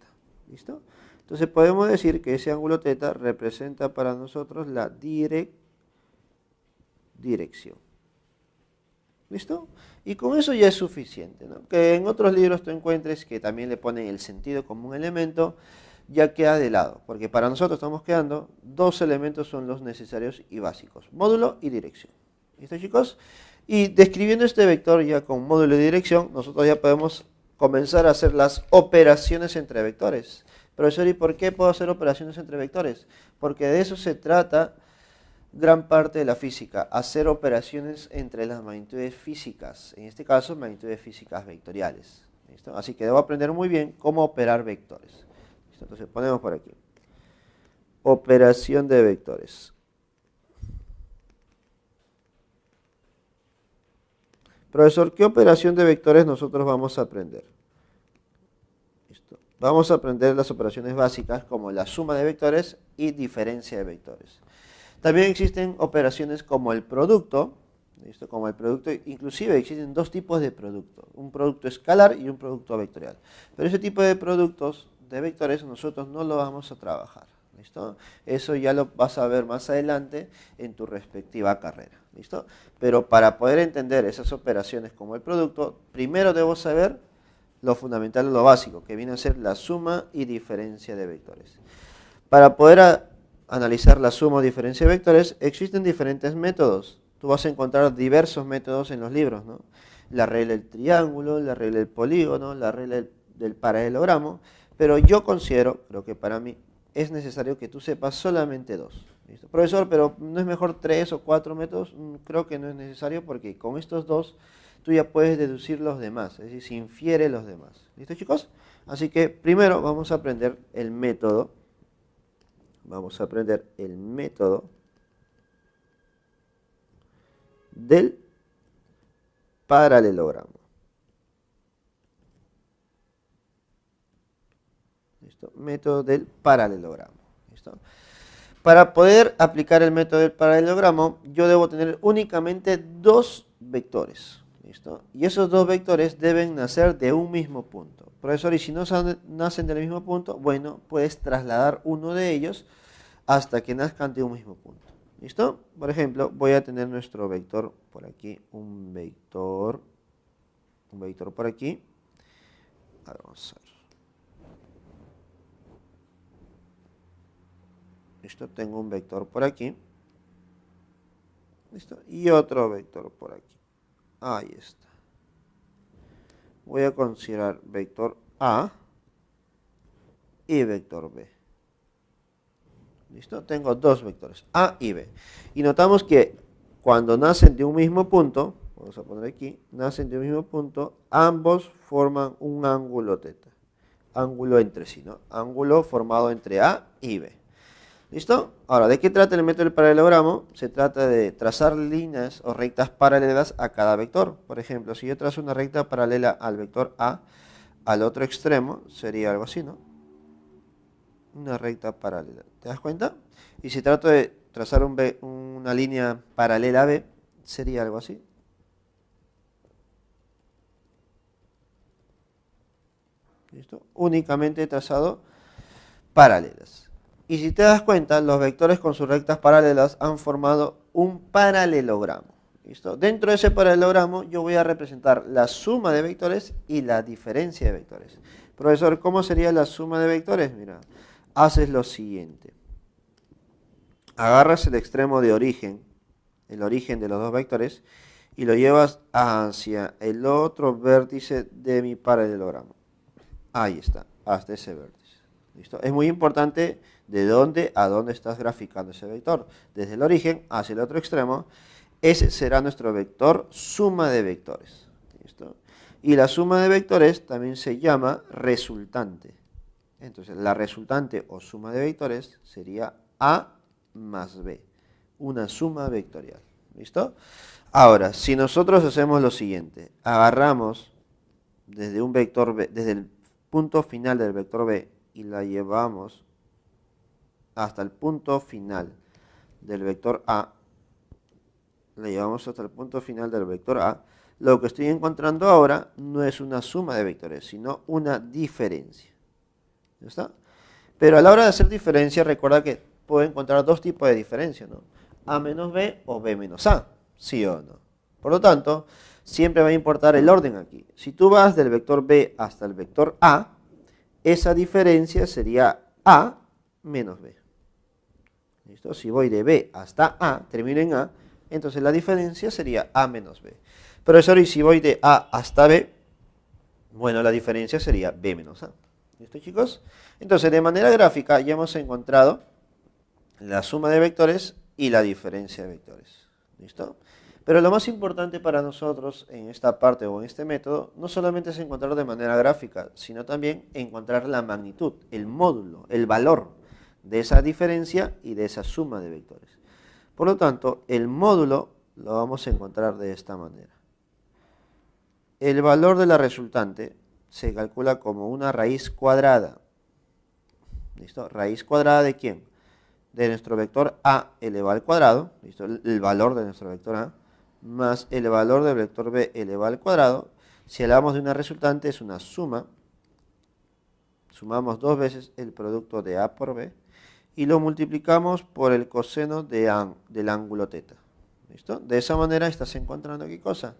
¿Listo? Entonces podemos decir que ese ángulo θ representa para nosotros la dirección. ¿Listo? Y con eso ya es suficiente, ¿no? Que en otros libros tú encuentres que también le ponen el sentido como un elemento, ya queda de lado, porque para nosotros estamos quedando dos elementos son los necesarios y básicos, módulo y dirección. ¿Listo, chicos? Y describiendo este vector ya con módulo y dirección, nosotros ya podemos comenzar a hacer las operaciones entre vectores. Profesor, ¿y por qué puedo hacer operaciones entre vectores? Porque de eso se trata gran parte de la física, hacer operaciones entre las magnitudes físicas, en este caso magnitudes físicas vectoriales. ¿Listo? Así que debo aprender muy bien cómo operar vectores. ¿Listo? Entonces ponemos por aquí. Operación de vectores. Profesor, ¿qué operación de vectores nosotros vamos a aprender? ¿Listo? Vamos a aprender las operaciones básicas como la suma de vectores y diferencia de vectores. También existen operaciones como el producto, ¿listo? Como el producto, inclusive existen dos tipos de producto, un producto escalar y un producto vectorial. Pero ese tipo de productos de vectores nosotros no lo vamos a trabajar, ¿listo? Eso ya lo vas a ver más adelante en tu respectiva carrera, ¿listo? Pero para poder entender esas operaciones como el producto, primero debo saber lo fundamental, lo básico, que viene a ser la suma y diferencia de vectores. Para poder analizar la suma o diferencia de vectores, existen diferentes métodos. Tú vas a encontrar diversos métodos en los libros, ¿no? La regla del triángulo, la regla del polígono, la regla del paralelogramo, pero yo considero, creo que para mí, es necesario que tú sepas solamente dos. ¿Listo? Profesor, pero ¿no es mejor 3 o 4 métodos? Creo que no es necesario porque con estos dos tú ya puedes deducir los demás, es decir, se infiere los demás. ¿Listo, chicos? Así que primero vamos a aprender el método. Vamos a aprender el método del paralelogramo. ¿Listo? Método del paralelogramo. ¿Listo? Para poder aplicar el método del paralelogramo, yo debo tener únicamente dos vectores. ¿Listo? Y esos dos vectores deben nacer de un mismo punto. Profesor, ¿y si no nacen del mismo punto? Bueno, puedes trasladar uno de ellos hasta que nazcan de un mismo punto. ¿Listo? Por ejemplo, voy a tener nuestro vector por aquí, un vector por aquí. A ver, vamos a ver. ¿Listo? Tengo un vector por aquí. ¿Listo? Y otro vector por aquí. Ahí está. Voy a considerar vector A y vector B. ¿Listo? Tengo dos vectores, A y B. Y notamos que cuando nacen de un mismo punto, vamos a poner aquí, nacen de un mismo punto, ambos forman un ángulo teta. Ángulo entre sí, ¿no? Ángulo formado entre A y B. ¿Listo? Ahora, ¿de qué trata el método del paralelogramo? Se trata de trazar líneas o rectas paralelas a cada vector. Por ejemplo, si yo trazo una recta paralela al vector A, al otro extremo, sería algo así, ¿no? Una recta paralela. ¿Te das cuenta? Y si trato de trazar una línea paralela a B, sería algo así. ¿Listo? Únicamente he trazado paralelas. Y si te das cuenta, los vectores con sus rectas paralelas han formado un paralelogramo. ¿Listo? Dentro de ese paralelogramo yo voy a representar la suma de vectores y la diferencia de vectores. Profesor, ¿cómo sería la suma de vectores? Mira, haces lo siguiente. Agarras el extremo de origen, el origen de los dos vectores, y lo llevas hacia el otro vértice de mi paralelogramo. Ahí está, hasta ese vértice. ¿Listo? Es muy importante de dónde a dónde estás graficando ese vector. Desde el origen hacia el otro extremo, ese será nuestro vector suma de vectores. ¿Listo? Y la suma de vectores también se llama resultante. Entonces, la resultante o suma de vectores sería A más B, una suma vectorial. ¿Listo? Ahora, si nosotros hacemos lo siguiente, agarramos desde un vector B, desde el punto final del vector B y la llevamos hasta el punto final del vector A, la llevamos hasta el punto final del vector A, lo que estoy encontrando ahora no es una suma de vectores, sino una diferencia. ¿Ya está? Pero a la hora de hacer diferencia, recuerda que puedo encontrar dos tipos de diferencia, ¿no? A menos B o B menos A, ¿sí o no? Por lo tanto, siempre va a importar el orden aquí. Si tú vas del vector B hasta el vector A, esa diferencia sería A menos B. ¿Listo? Si voy de B hasta A, termino en A, entonces la diferencia sería A menos B. Profesor, y si voy de A hasta B, bueno, la diferencia sería B menos A. ¿Listo, chicos? Entonces, de manera gráfica ya hemos encontrado la suma de vectores y la diferencia de vectores. ¿Listo? Pero lo más importante para nosotros en esta parte o en este método no solamente es encontrar de manera gráfica, sino también encontrar la magnitud, el módulo, el valor de esa diferencia y de esa suma de vectores. Por lo tanto, el módulo lo vamos a encontrar de esta manera. El valor de la resultante se calcula como una raíz cuadrada. ¿Listo? ¿Raíz cuadrada de quién? De nuestro vector A elevado al cuadrado, ¿listo? El valor de nuestro vector A, más el valor del vector B elevado al cuadrado. Si hablamos de una resultante, es una suma. Sumamos dos veces el producto de A por B y lo multiplicamos por el coseno del ángulo teta. ¿Listo? De esa manera estás encontrando ¿qué cosa?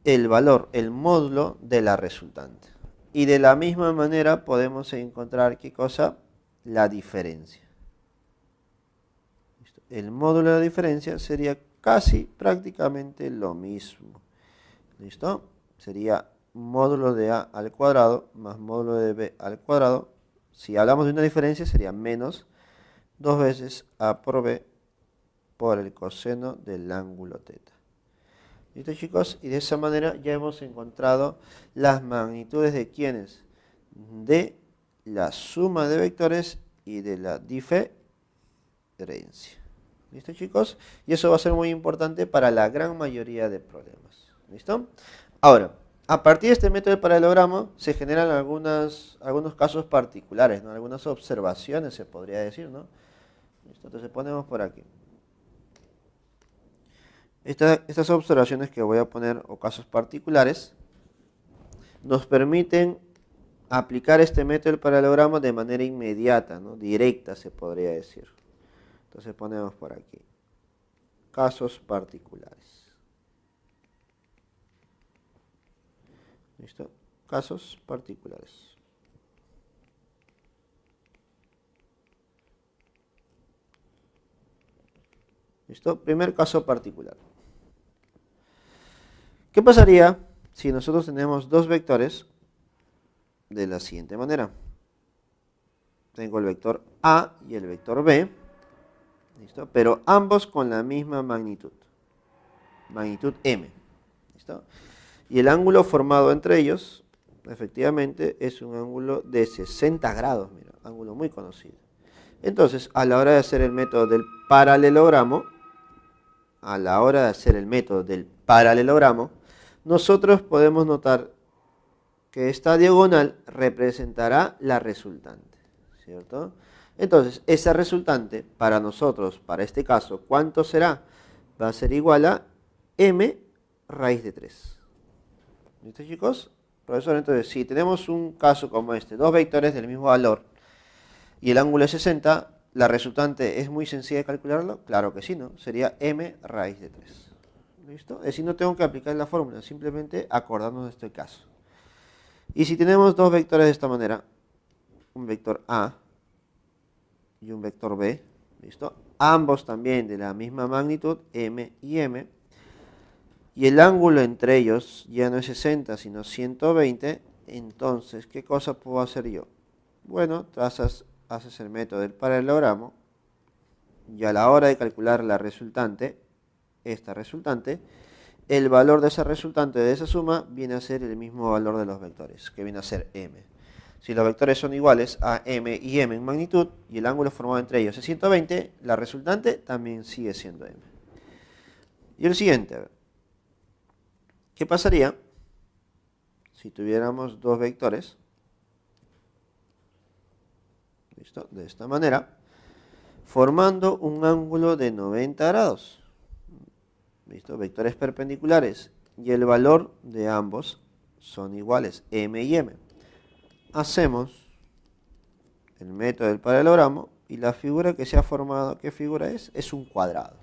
El valor, el módulo de la resultante. Y de la misma manera podemos encontrar ¿qué cosa? La diferencia. ¿Listo? El módulo de la diferencia sería casi prácticamente lo mismo. ¿Listo? Sería módulo de A al cuadrado más módulo de B al cuadrado. Si hablamos de una diferencia sería menos 2 veces A por B por el coseno del ángulo teta. ¿Listo, chicos? Y de esa manera ya hemos encontrado las magnitudes de quiénes, de la suma de vectores y de la diferencia. ¿Listo, chicos? Y eso va a ser muy importante para la gran mayoría de problemas. ¿Listo? Ahora, a partir de este método de paralelogramo se generan algunos casos particulares, ¿no? Algunas observaciones se podría decir, ¿no? ¿Listo? Entonces ponemos por aquí. Estas observaciones que voy a poner, o casos particulares, nos permiten aplicar este método del paralelogramo de manera inmediata, ¿no? Directa se podría decir. Entonces ponemos por aquí, casos particulares. ¿Listo? Casos particulares. ¿Listo? Primer caso particular. ¿Qué pasaría si nosotros tenemos dos vectores de la siguiente manera? Tengo el vector A y el vector B, ¿listo? Pero ambos con la misma magnitud M, ¿listo? Y el ángulo formado entre ellos, efectivamente, es un ángulo de 60 grados, mira, ángulo muy conocido. Entonces, a la hora de hacer el método del paralelogramo, nosotros podemos notar que esta diagonal representará la resultante, ¿cierto? Entonces, esa resultante para nosotros, para este caso, ¿cuánto será? Va a ser igual a m raíz de 3. ¿Listo, chicos? Profesor, entonces, si tenemos un caso como este, dos vectores del mismo valor y el ángulo es 60, ¿la resultante es muy sencilla de calcularlo? Claro que sí, ¿no? Sería m raíz de 3. ¿Listo? Es decir, no tengo que aplicar la fórmula, simplemente acordarnos de este caso. Y si tenemos dos vectores de esta manera, un vector A y un vector B, ¿listo? Ambos también de la misma magnitud, M y M, y el ángulo entre ellos ya no es 60, sino 120, entonces, ¿qué cosa puedo hacer yo? Bueno, haces el método del paralelogramo, y a la hora de calcular la resultante, esta resultante, el valor de esa resultante de esa suma viene a ser el mismo valor de los vectores, que viene a ser m. Si los vectores son iguales a m y m en magnitud, y el ángulo formado entre ellos es 120, la resultante también sigue siendo m. Y el siguiente, a ver. ¿Qué pasaría si tuviéramos dos vectores? ¿Listo? De esta manera, formando un ángulo de 90 grados. ¿Listo? Vectores perpendiculares y el valor de ambos son iguales, m y m. Hacemos el método del paralelogramo y la figura que se ha formado, ¿qué figura es? Es un cuadrado.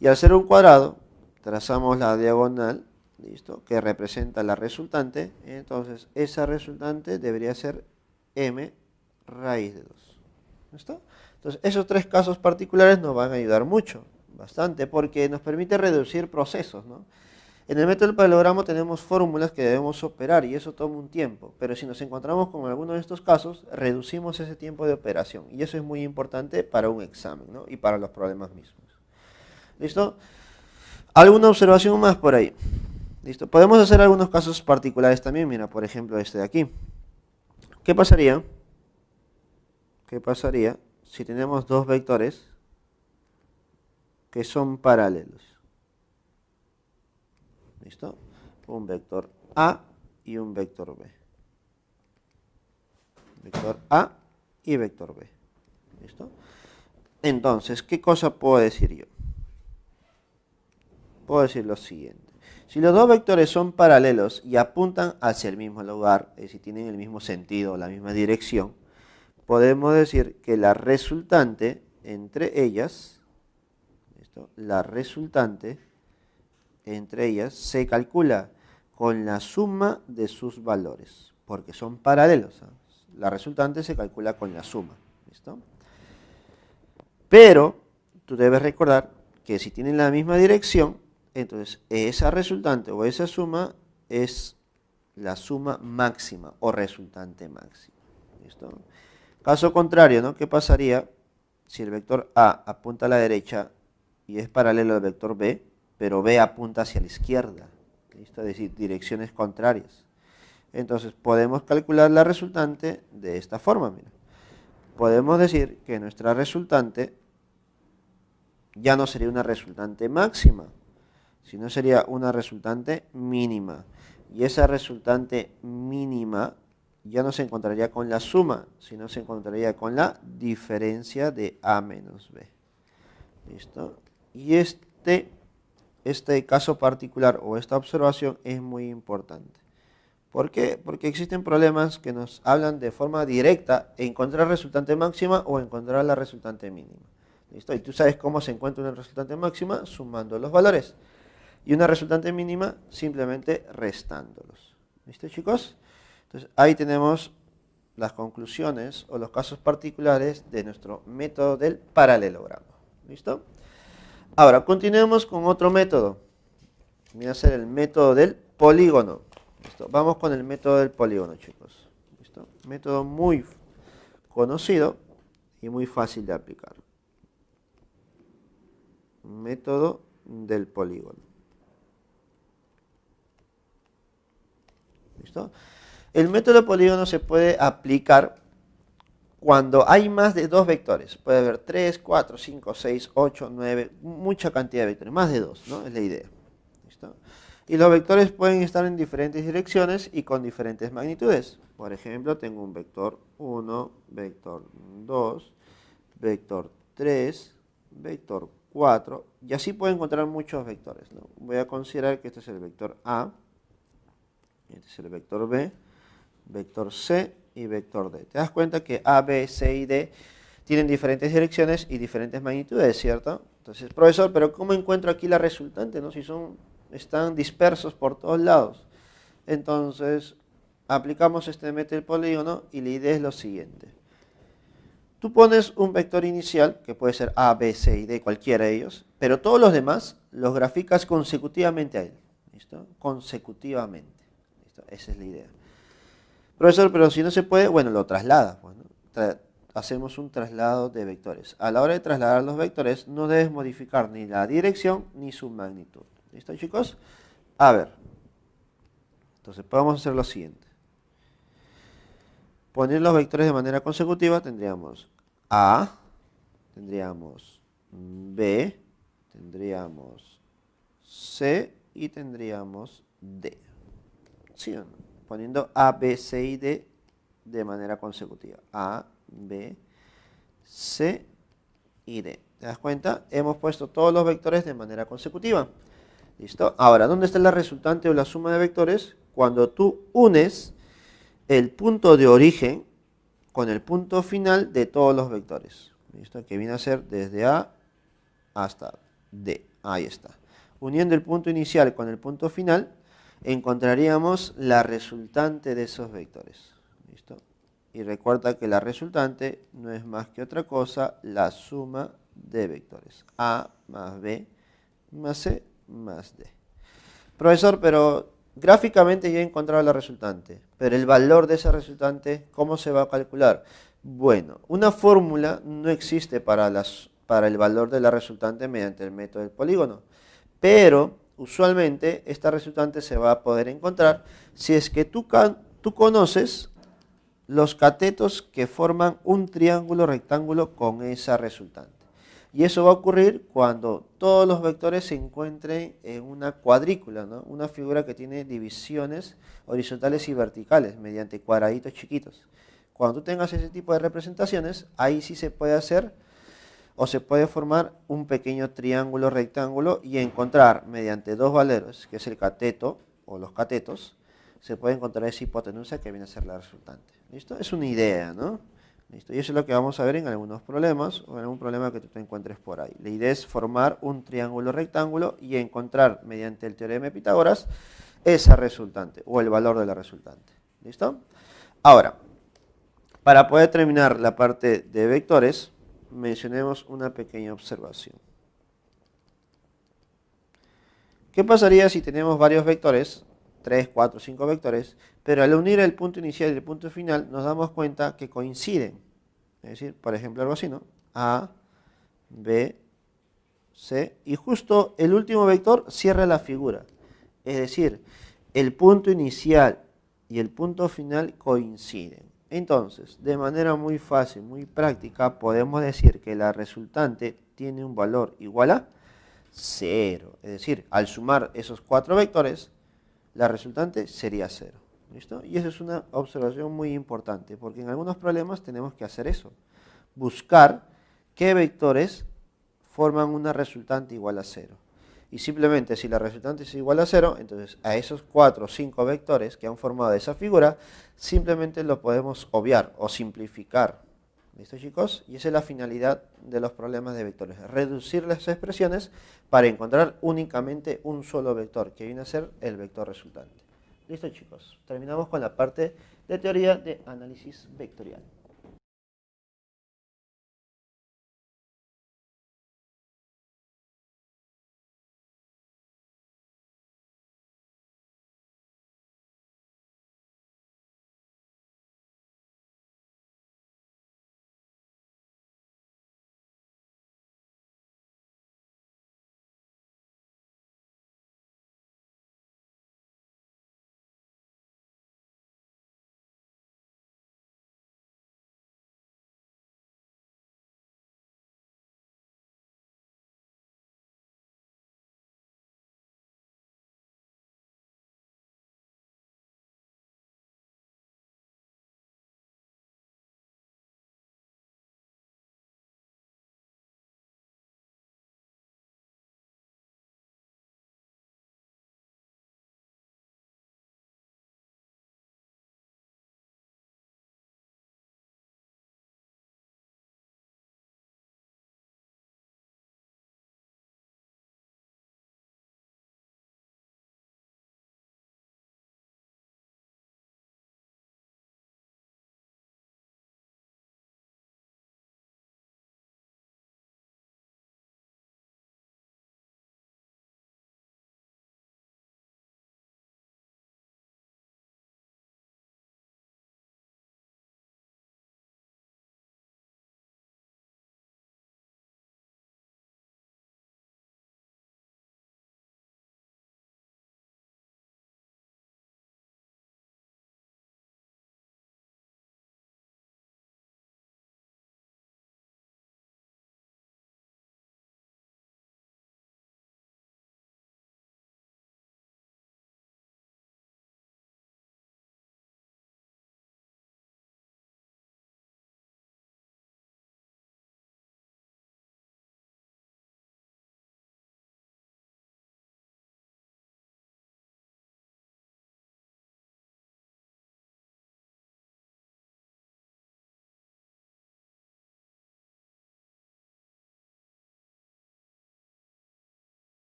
Y al ser un cuadrado, trazamos la diagonal, ¿listo? Que representa la resultante. Entonces, esa resultante debería ser m raíz de 2. ¿Listo? Entonces, esos tres casos particulares nos van a ayudar mucho. Bastante, porque nos permite reducir procesos, ¿no? En el método del paralelogramo tenemos fórmulas que debemos operar y eso toma un tiempo, pero si nos encontramos con alguno de estos casos, reducimos ese tiempo de operación y eso es muy importante para un examen, ¿no? Y para los problemas mismos. ¿Listo? ¿Alguna observación más por ahí? ¿Listo? Podemos hacer algunos casos particulares también, mira, por ejemplo este de aquí. ¿Qué pasaría? ¿Qué pasaría si tenemos dos vectores que son paralelos? ¿Listo? Un vector A y un vector B. Vector A y vector B. ¿Listo? Entonces, ¿qué cosa puedo decir yo? Puedo decir lo siguiente. Si los dos vectores son paralelos y apuntan hacia el mismo lugar, es decir, tienen el mismo sentido, la misma dirección, podemos decir que la resultante entre ellas, ¿listo? La resultante entre ellas se calcula con la suma de sus valores, porque son paralelos, ¿sabes? La resultante se calcula con la suma, ¿listo? Pero tú debes recordar que si tienen la misma dirección, entonces esa resultante o esa suma es la suma máxima o resultante máxima, ¿listo? Caso contrario, ¿no? ¿Qué pasaría si el vector A apunta a la derecha y es paralelo al vector B, pero B apunta hacia la izquierda? ¿Listo? Es decir, direcciones contrarias. Entonces podemos calcular la resultante de esta forma. Mira. Podemos decir que nuestra resultante ya no sería una resultante máxima, sino sería una resultante mínima. Y esa resultante mínima ya no se encontraría con la suma, sino se encontraría con la diferencia de A menos B. ¿Listo? Y este caso particular o esta observación es muy importante. ¿Por qué? Porque existen problemas que nos hablan de forma directa de encontrar resultante máxima o encontrar la resultante mínima. ¿Listo? Y tú sabes cómo se encuentra una resultante máxima sumando los valores. Y una resultante mínima simplemente restándolos. ¿Listo, chicos? Entonces ahí tenemos las conclusiones o los casos particulares de nuestro método del paralelogramo. ¿Listo? Ahora, continuemos con otro método. Voy a hacer el método del polígono. ¿Listo? Vamos con el método del polígono, chicos. ¿Listo? Método muy conocido y muy fácil de aplicar. Método del polígono. ¿Listo? El método del polígono se puede aplicar cuando hay más de dos vectores. Puede haber 3, 4, 5, 6, 8, 9, mucha cantidad de vectores, más de dos, ¿no? Es la idea. ¿Listo? Y los vectores pueden estar en diferentes direcciones y con diferentes magnitudes. Por ejemplo, tengo un vector 1, vector 2, vector 3, vector 4, y así puedo encontrar muchos vectores, ¿no? Voy a considerar que este es el vector A, este es el vector B, vector C y vector D. Te das cuenta que A, B, C y D tienen diferentes direcciones y diferentes magnitudes, ¿cierto? Entonces, profesor, pero ¿cómo encuentro aquí la resultante, no? Si están dispersos por todos lados. Entonces, aplicamos este método del polígono y la idea es lo siguiente. Tú pones un vector inicial, que puede ser A, B, C y D, cualquiera de ellos, pero todos los demás los graficas consecutivamente a él. ¿Listo? Consecutivamente. ¿Listo? Esa es la idea. Profesor, pero si no se puede, bueno, lo traslada. Bueno, hacemos un traslado de vectores. A la hora de trasladar los vectores, no debes modificar ni la dirección ni su magnitud. ¿Listo, chicos? A ver. Entonces, podemos hacer lo siguiente. Poner los vectores de manera consecutiva, tendríamos A, tendríamos B, tendríamos C y tendríamos D. ¿Sí o no? Poniendo A, B, C y D de manera consecutiva. A, B, C y D. ¿Te das cuenta? Hemos puesto todos los vectores de manera consecutiva. ¿Listo? Ahora, ¿dónde está la resultante o la suma de vectores? Cuando tú unes el punto de origen con el punto final de todos los vectores. ¿Listo? Que viene a ser desde A hasta D. Ahí está. Uniendo el punto inicial con el punto final, encontraríamos la resultante de esos vectores. ¿Listo? Y recuerda que la resultante no es más que otra cosa, la suma de vectores. A más B más C más D. Profesor, pero gráficamente ya he encontrado la resultante, pero el valor de esa resultante, ¿cómo se va a calcular? Bueno, una fórmula no existe para el valor de la resultante mediante el método del polígono, pero usualmente esta resultante se va a poder encontrar si es que tú conoces los catetos que forman un triángulo rectángulo con esa resultante. Y eso va a ocurrir cuando todos los vectores se encuentren en una cuadrícula, ¿no? Una figura que tiene divisiones horizontales y verticales mediante cuadraditos chiquitos. Cuando tú tengas ese tipo de representaciones, ahí sí se puede hacer o se puede formar un pequeño triángulo rectángulo y encontrar mediante dos valores, que es el cateto o los catetos, se puede encontrar esa hipotenusa que viene a ser la resultante. ¿Listo? Es una idea, ¿no? ¿Listo? Y eso es lo que vamos a ver en algunos problemas o en algún problema que tú te encuentres por ahí. La idea es formar un triángulo rectángulo y encontrar mediante el teorema de Pitágoras esa resultante o el valor de la resultante. ¿Listo? Ahora, para poder terminar la parte de vectores, mencionemos una pequeña observación. ¿Qué pasaría si tenemos varios vectores, 3, 4, 5 vectores, pero al unir el punto inicial y el punto final nos damos cuenta que coinciden? Es decir, por ejemplo, algo así, ¿no? A, B, C, y justo el último vector cierra la figura. Es decir, el punto inicial y el punto final coinciden. Entonces, de manera muy fácil, muy práctica, podemos decir que la resultante tiene un valor igual a 0. Es decir, al sumar esos cuatro vectores, la resultante sería 0. ¿Listo? Y esa es una observación muy importante, porque en algunos problemas tenemos que hacer eso. Buscar qué vectores forman una resultante igual a 0. Y simplemente si la resultante es igual a 0, entonces a esos 4 o 5 vectores que han formado esa figura, simplemente lo podemos obviar o simplificar. ¿Listo, chicos? Y esa es la finalidad de los problemas de vectores, reducir las expresiones para encontrar únicamente un solo vector, que viene a ser el vector resultante. ¿Listo, chicos? Terminamos con la parte de teoría de análisis vectorial.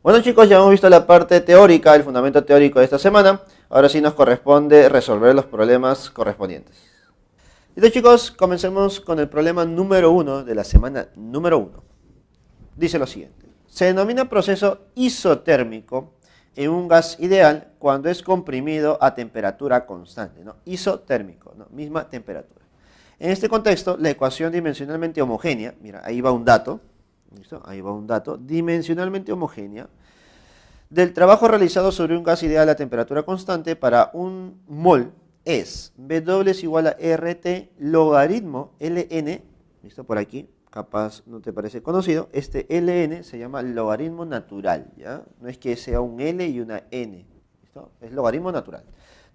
Bueno chicos, ya hemos visto la parte teórica, el fundamento teórico de esta semana. Ahora sí nos corresponde resolver los problemas correspondientes. Listo chicos, comencemos con el problema número 1 de la semana número 1. Dice lo siguiente. Se denomina proceso isotérmico en un gas ideal cuando es comprimido a temperatura constante, ¿no? Isotérmico, ¿no? Misma temperatura. En este contexto, la ecuación dimensionalmente homogénea, mira, ahí va un dato, ¿listo? Ahí va un dato, dimensionalmente homogénea, del trabajo realizado sobre un gas ideal a temperatura constante para un mol es W es igual a RT logaritmo Ln, ¿listo? Por aquí, capaz no te parece conocido, este Ln se llama logaritmo natural, ¿ya? No es que sea un L y una N, ¿listo? Es logaritmo natural.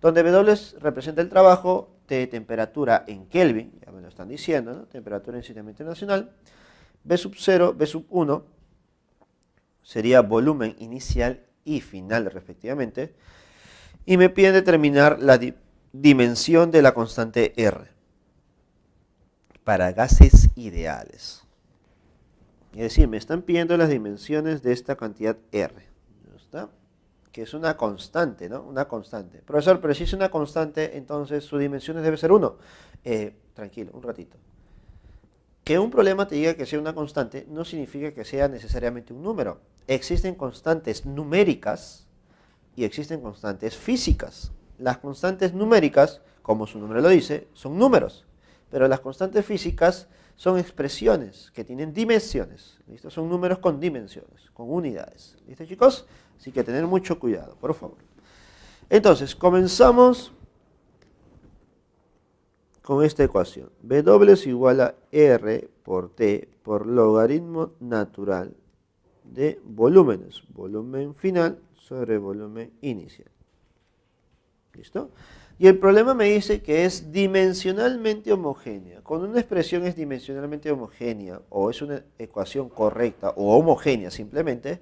Donde W representa el trabajo de temperatura en Kelvin, ya me lo están diciendo, ¿no? Temperatura en sistema internacional. B sub 0, B sub 1 sería volumen inicial y final respectivamente. Y me piden determinar la dimensión de la constante R para gases ideales. Es decir, me están pidiendo las dimensiones de esta cantidad R. ¿Está? Que es una constante, ¿no? Una constante. Profesor, pero si es una constante, entonces su dimensiones debe ser 1. Tranquilo, un ratito. Que un problema te diga que sea una constante no significa que sea necesariamente un número. Existen constantes numéricas y existen constantes físicas. Las constantes numéricas, como su nombre lo dice, son números. Pero las constantes físicas son expresiones que tienen dimensiones. ¿Listo? Son números con dimensiones, con unidades. ¿Listo, chicos? Así que tener mucho cuidado, por favor. Entonces, comenzamos con esta ecuación. W es igual a R por T por logaritmo natural de volúmenes. Volumen final sobre volumen inicial. ¿Listo? Y el problema me dice que es dimensionalmente homogénea. Cuando una expresión es dimensionalmente homogénea, o es una ecuación correcta, o homogénea simplemente,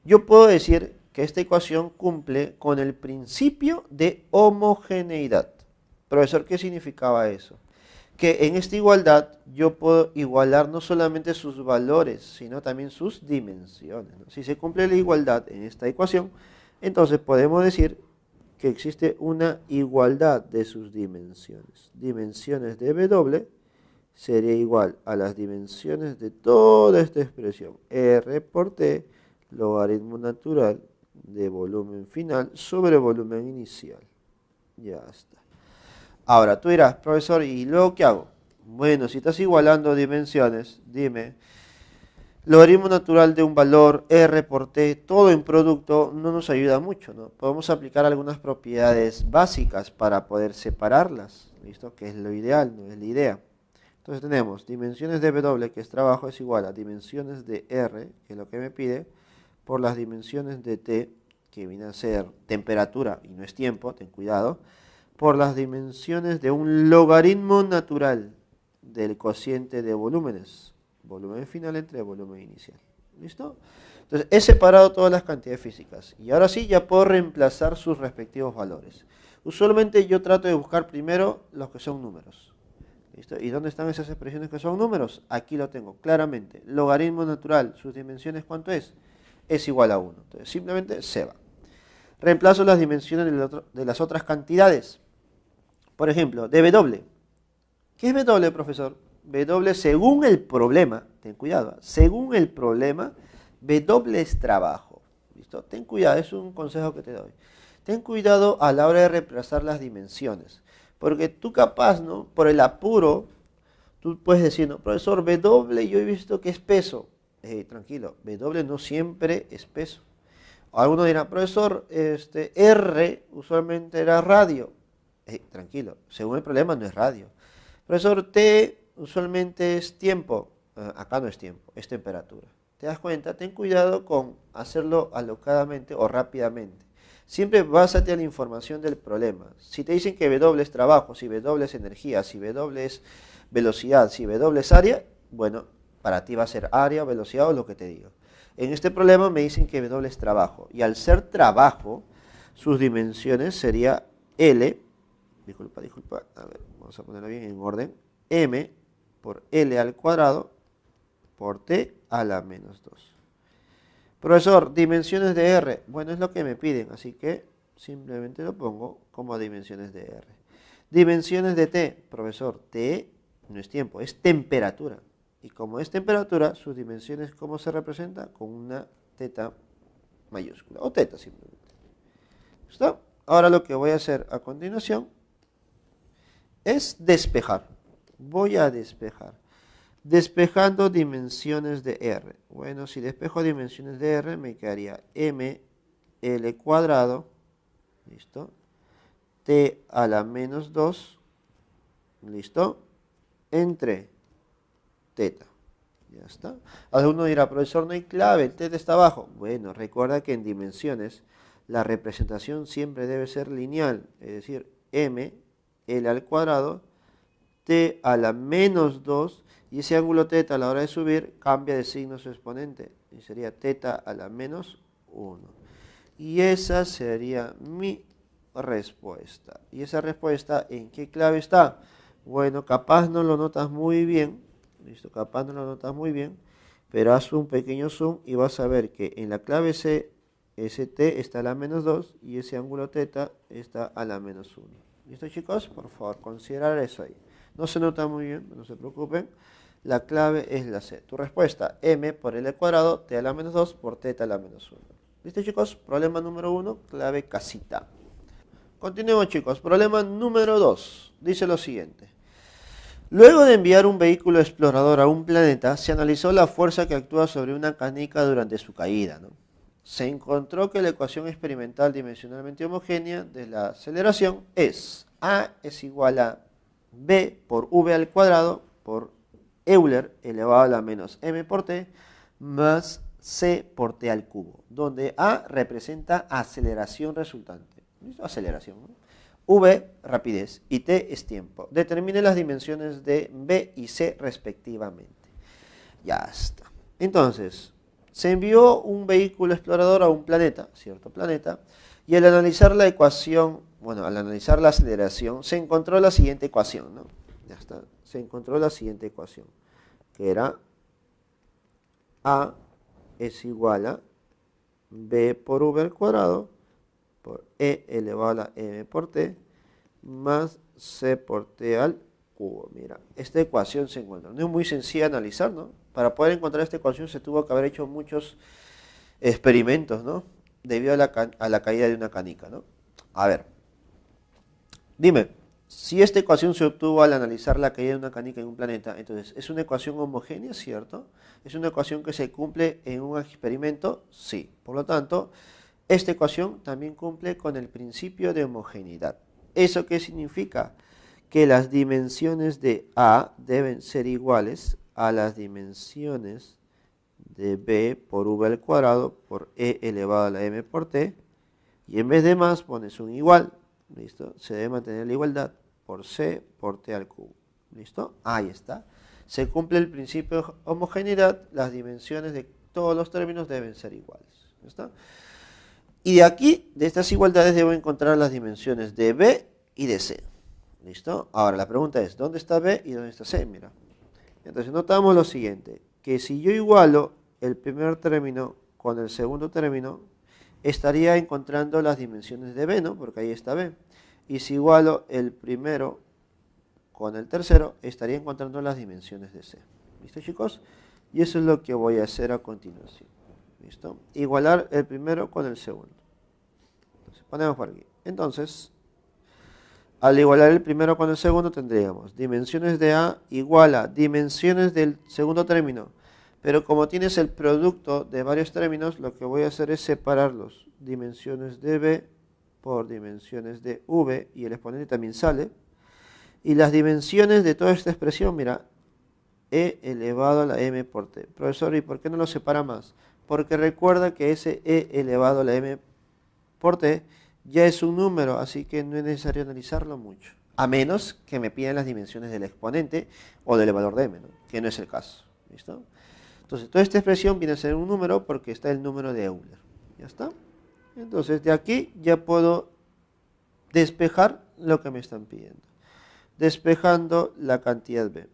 yo puedo decir que esta ecuación cumple con el principio de homogeneidad. Profesor, ¿qué significaba eso? Que en esta igualdad yo puedo igualar no solamente sus valores, sino también sus dimensiones, ¿no? Si se cumple la igualdad en esta ecuación, entonces podemos decir que existe una igualdad de sus dimensiones. Dimensiones de W sería igual a las dimensiones de toda esta expresión. R por T, logaritmo natural de volumen final sobre volumen inicial. Ya está. Ahora, tú dirás, profesor, ¿y luego qué hago? Bueno, si estás igualando dimensiones, dime, logaritmo natural de un valor, R por T, todo en producto, no nos ayuda mucho, ¿no? Podemos aplicar algunas propiedades básicas para poder separarlas, ¿listo? Que es lo ideal, no es la idea. Entonces tenemos dimensiones de W, que es trabajo, es igual a dimensiones de R, que es lo que me pide, por las dimensiones de T, que viene a ser temperatura y no es tiempo, ten cuidado, por las dimensiones de un logaritmo natural del cociente de volúmenes. Volumen final entre volumen inicial. ¿Listo? Entonces, he separado todas las cantidades físicas. Y ahora sí, ya puedo reemplazar sus respectivos valores. Usualmente yo trato de buscar primero los que son números. ¿Listo? ¿Y dónde están esas expresiones que son números? Aquí lo tengo, claramente. Logaritmo natural, sus dimensiones, ¿cuánto es? Es igual a 1. Entonces, simplemente se va. Reemplazo las dimensiones de las otras cantidades. Por ejemplo, de W. ¿Qué es W, profesor? W según el problema, ten cuidado, según el problema, W es trabajo. ¿Listo? Ten cuidado, es un consejo que te doy. Ten cuidado a la hora de reemplazar las dimensiones. Porque tú capaz, ¿no? Por el apuro, tú puedes decir, no, profesor, W yo he visto que es peso. Tranquilo, W no siempre es peso. Algunos dirán, profesor, R usualmente era radio. Tranquilo, según el problema no es radio. Profesor, T usualmente es tiempo. Acá no es tiempo, es temperatura. ¿Te das cuenta? Ten cuidado con hacerlo alocadamente o rápidamente. Siempre básate a la información del problema. Si te dicen que W es trabajo, si W es energía, si W es velocidad, si W es área, bueno, para ti va a ser área, velocidad o lo que te digo. En este problema me dicen que W es trabajo. Y al ser trabajo, sus dimensiones sería L, disculpa, a ver, vamos a ponerlo bien en orden, M por L al cuadrado por T a la menos 2. Profesor, dimensiones de R. Bueno, es lo que me piden, así que simplemente lo pongo como dimensiones de R. Dimensiones de T. Profesor, T no es tiempo, es temperatura. Y como es temperatura, sus dimensiones, ¿cómo se representa? Con una teta mayúscula, o teta simplemente. ¿Listo? Ahora lo que voy a hacer a continuación es despejar. Voy a despejar. Despejando dimensiones de R. Bueno, si despejo dimensiones de R, me quedaría ml cuadrado, ¿listo? T a la menos 2, ¿listo? Entre teta. Ya está. Alguno dirá, profesor, no hay clave, el teta está abajo. Bueno, recuerda que en dimensiones la representación siempre debe ser lineal, es decir, m, l al cuadrado, t a la menos 2, y ese ángulo teta a la hora de subir cambia de signo su exponente, y sería teta a la menos 1. Y esa sería mi respuesta. ¿Y esa respuesta en qué clave está? Bueno, capaz no lo notas muy bien, listo, capaz no lo notas muy bien, pero haz un pequeño zoom y vas a ver que en la clave C, ese t está a la menos 2 y ese ángulo teta está a la menos 1. ¿Listo, chicos? Por favor, considerar eso ahí. No se nota muy bien, no se preocupen. La clave es la C. Tu respuesta, m por l al cuadrado, t a la menos 2 por teta a la menos 1. ¿Listo, chicos? Problema número 1, clave casita. Continuemos, chicos. Problema número 2. Dice lo siguiente. Luego de enviar un vehículo explorador a un planeta, se analizó la fuerza que actúa sobre una canica durante su caída, ¿no? Se encontró que la ecuación experimental dimensionalmente homogénea de la aceleración es A es igual a B por V al cuadrado por Euler elevado a la menos M por T más C por T al cubo, donde A representa aceleración resultante. ¿Listo? Aceleración, ¿no? V, rapidez, y T es tiempo. Determine las dimensiones de B y C respectivamente. Ya está. Entonces, se envió un vehículo explorador a un planeta, cierto planeta, y al analizar la ecuación, bueno, al analizar la aceleración, se encontró la siguiente ecuación, ¿no? Ya está. Se encontró la siguiente ecuación, que era A es igual a B por V al cuadrado por E elevado a la M por T más C por T al cubo. Mira, esta ecuación se encuentra. No es muy sencilla de analizar, ¿no? Para poder encontrar esta ecuación se tuvo que haber hecho muchos experimentos, ¿no? Debido a la caída de una canica, ¿no? A ver, dime, si esta ecuación se obtuvo al analizar la caída de una canica en un planeta, entonces, ¿es una ecuación homogénea, cierto? ¿Es una ecuación que se cumple en un experimento? Sí. Por lo tanto, esta ecuación también cumple con el principio de homogeneidad. ¿Eso qué significa? Que las dimensiones de A deben ser iguales a las dimensiones de B por V al cuadrado por E elevado a la M por T, y en vez de más pones un igual, ¿listo? Se debe mantener la igualdad por C por T al cubo, ¿listo? Ahí está. Se cumple el principio de homogeneidad, las dimensiones de todos los términos deben ser iguales, ¿listo? Y de aquí, de estas igualdades, debo encontrar las dimensiones de B y de C. ¿Listo? Ahora, la pregunta es, ¿dónde está B y dónde está C? Mira. Entonces, notamos lo siguiente, que si yo igualo el primer término con el segundo término, estaría encontrando las dimensiones de B, ¿no? Porque ahí está B. Y si igualo el primero con el tercero, estaría encontrando las dimensiones de C. ¿Listo, chicos? Y eso es lo que voy a hacer a continuación. ¿Listo? Igualar el primero con el segundo. Entonces, ponemos por aquí. Entonces, al igualar el primero con el segundo tendríamos dimensiones de A igual a dimensiones del segundo término. Pero como tienes el producto de varios términos, lo que voy a hacer es separarlos. Dimensiones de B por dimensiones de V, y el exponente también sale. Y las dimensiones de toda esta expresión, mira, E elevado a la M por T. Profesor, ¿y por qué no lo separa más? Porque recuerda que ese E elevado a la M por T ya es un número, así que no es necesario analizarlo mucho. A menos que me pidan las dimensiones del exponente o del valor de M, ¿no? Que no es el caso. ¿Listo? Entonces, toda esta expresión viene a ser un número porque está el número de Euler. ¿Ya está? Entonces, de aquí ya puedo despejar lo que me están pidiendo. Despejando la cantidad B.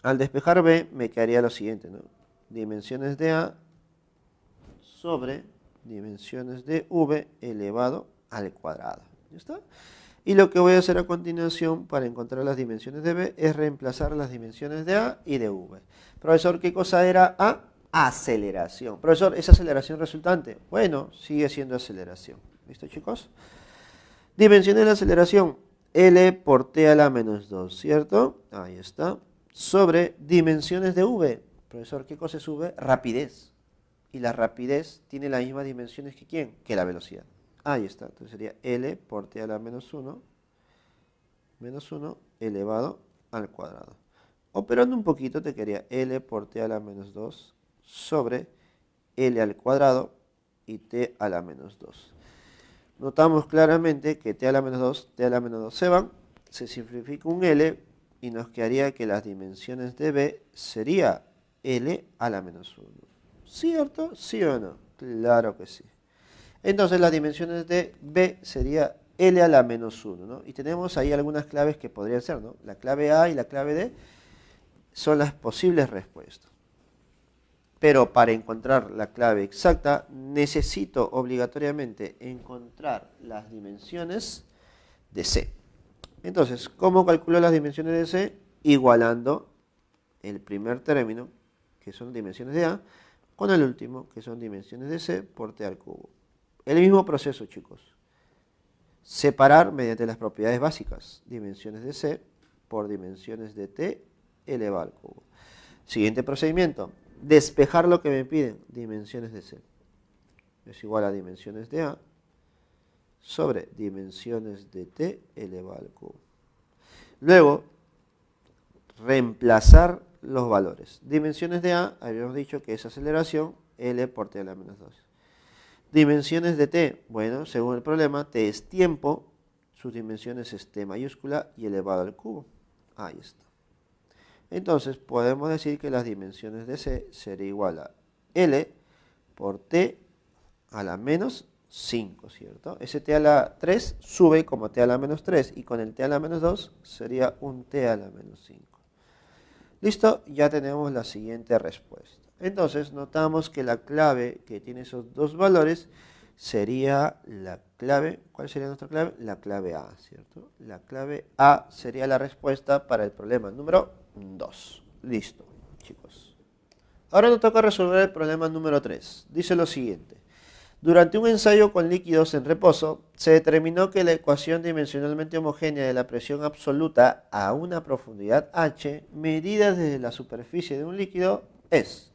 Al despejar B me quedaría lo siguiente, ¿no? Dimensiones de A sobre dimensiones de v elevado al cuadrado. ¿Ya está? Y lo que voy a hacer a continuación para encontrar las dimensiones de v es reemplazar las dimensiones de a y de v. Profesor, ¿qué cosa era a? Aceleración. Profesor, ¿es aceleración resultante? Bueno, sigue siendo aceleración. ¿Listo, chicos? Dimensiones de la aceleración. L por t a la menos 2, ¿cierto? Ahí está. Sobre dimensiones de v. Profesor, ¿qué cosa es v? Rapidez. Y la rapidez tiene las mismas dimensiones que ¿quién? Que la velocidad. Ahí está. Entonces sería L por t a la menos 1 elevado al cuadrado. Operando un poquito te quedaría L por t a la menos 2 sobre L al cuadrado y t a la menos 2. Notamos claramente que t a la menos 2, t a la menos 2 se van, se simplifica un L y nos quedaría que las dimensiones de b sería L a la menos 1. ¿Cierto? ¿Sí o no? Claro que sí. Entonces las dimensiones de b sería L a la menos 1, ¿no? Y tenemos ahí algunas claves que podrían ser, ¿no? La clave A y la clave D son las posibles respuestas. Pero para encontrar la clave exacta, necesito obligatoriamente encontrar las dimensiones de C. Entonces, ¿cómo calculo las dimensiones de C? Igualando el primer término, que son dimensiones de A, con el último, que son dimensiones de C por t al cubo. El mismo proceso, chicos. Separar mediante las propiedades básicas, dimensiones de C por dimensiones de t elevado al cubo. Siguiente procedimiento. Despejar lo que me piden, dimensiones de C. Es igual a dimensiones de A sobre dimensiones de t elevado al cubo. Luego, reemplazar los valores. Dimensiones de A, habíamos dicho que es aceleración, L por t a la menos 2. Dimensiones de t, bueno, según el problema, t es tiempo, sus dimensiones es t mayúscula y elevado al cubo. Ahí está. Entonces podemos decir que las dimensiones de C sería igual a L por t a la menos 5, ¿cierto? Ese t a la 3 sube como t a la menos 3 y con el t a la menos 2 sería un t a la menos 5. Listo, ya tenemos la siguiente respuesta. Entonces notamos que la clave que tiene esos dos valores sería la clave, ¿cuál sería nuestra clave? La clave A, ¿cierto? La clave A sería la respuesta para el problema número 2. Listo, chicos. Ahora nos toca resolver el problema número 3. Dice lo siguiente. Durante un ensayo con líquidos en reposo, se determinó que la ecuación dimensionalmente homogénea de la presión absoluta a una profundidad h, medida desde la superficie de un líquido, es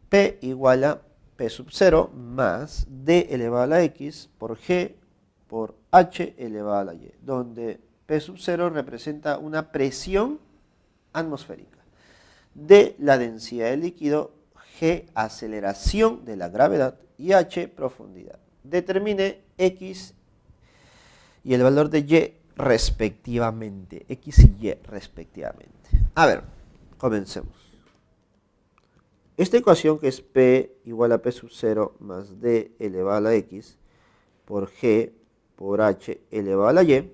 P igual a P sub 0 más D elevado a la X por G por H elevado a la Y, donde P sub 0 representa una presión atmosférica, D la densidad del líquido, G aceleración de la gravedad y H profundidad. Determine X y el valor de Y respectivamente, X y Y respectivamente. A ver, comencemos. Esta ecuación que es P igual a P sub 0 más D elevado a la X por G por H elevado a la Y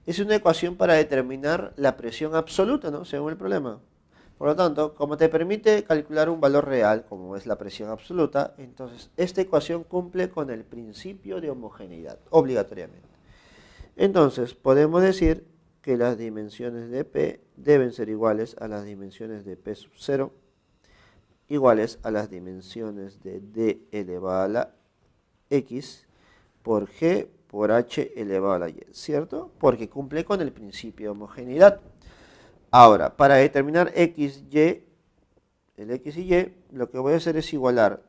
es una ecuación para determinar la presión absoluta, ¿no? Según el problema. Por lo tanto, como te permite calcular un valor real, como es la presión absoluta, entonces esta ecuación cumple con el principio de homogeneidad, obligatoriamente. Entonces, podemos decir que las dimensiones de P deben ser iguales a las dimensiones de P sub 0 iguales a las dimensiones de D elevado a la X por G por H elevado a la Y, ¿cierto? Porque cumple con el principio de homogeneidad. Ahora, para determinar X, Y, el X y Y, lo que voy a hacer es igualar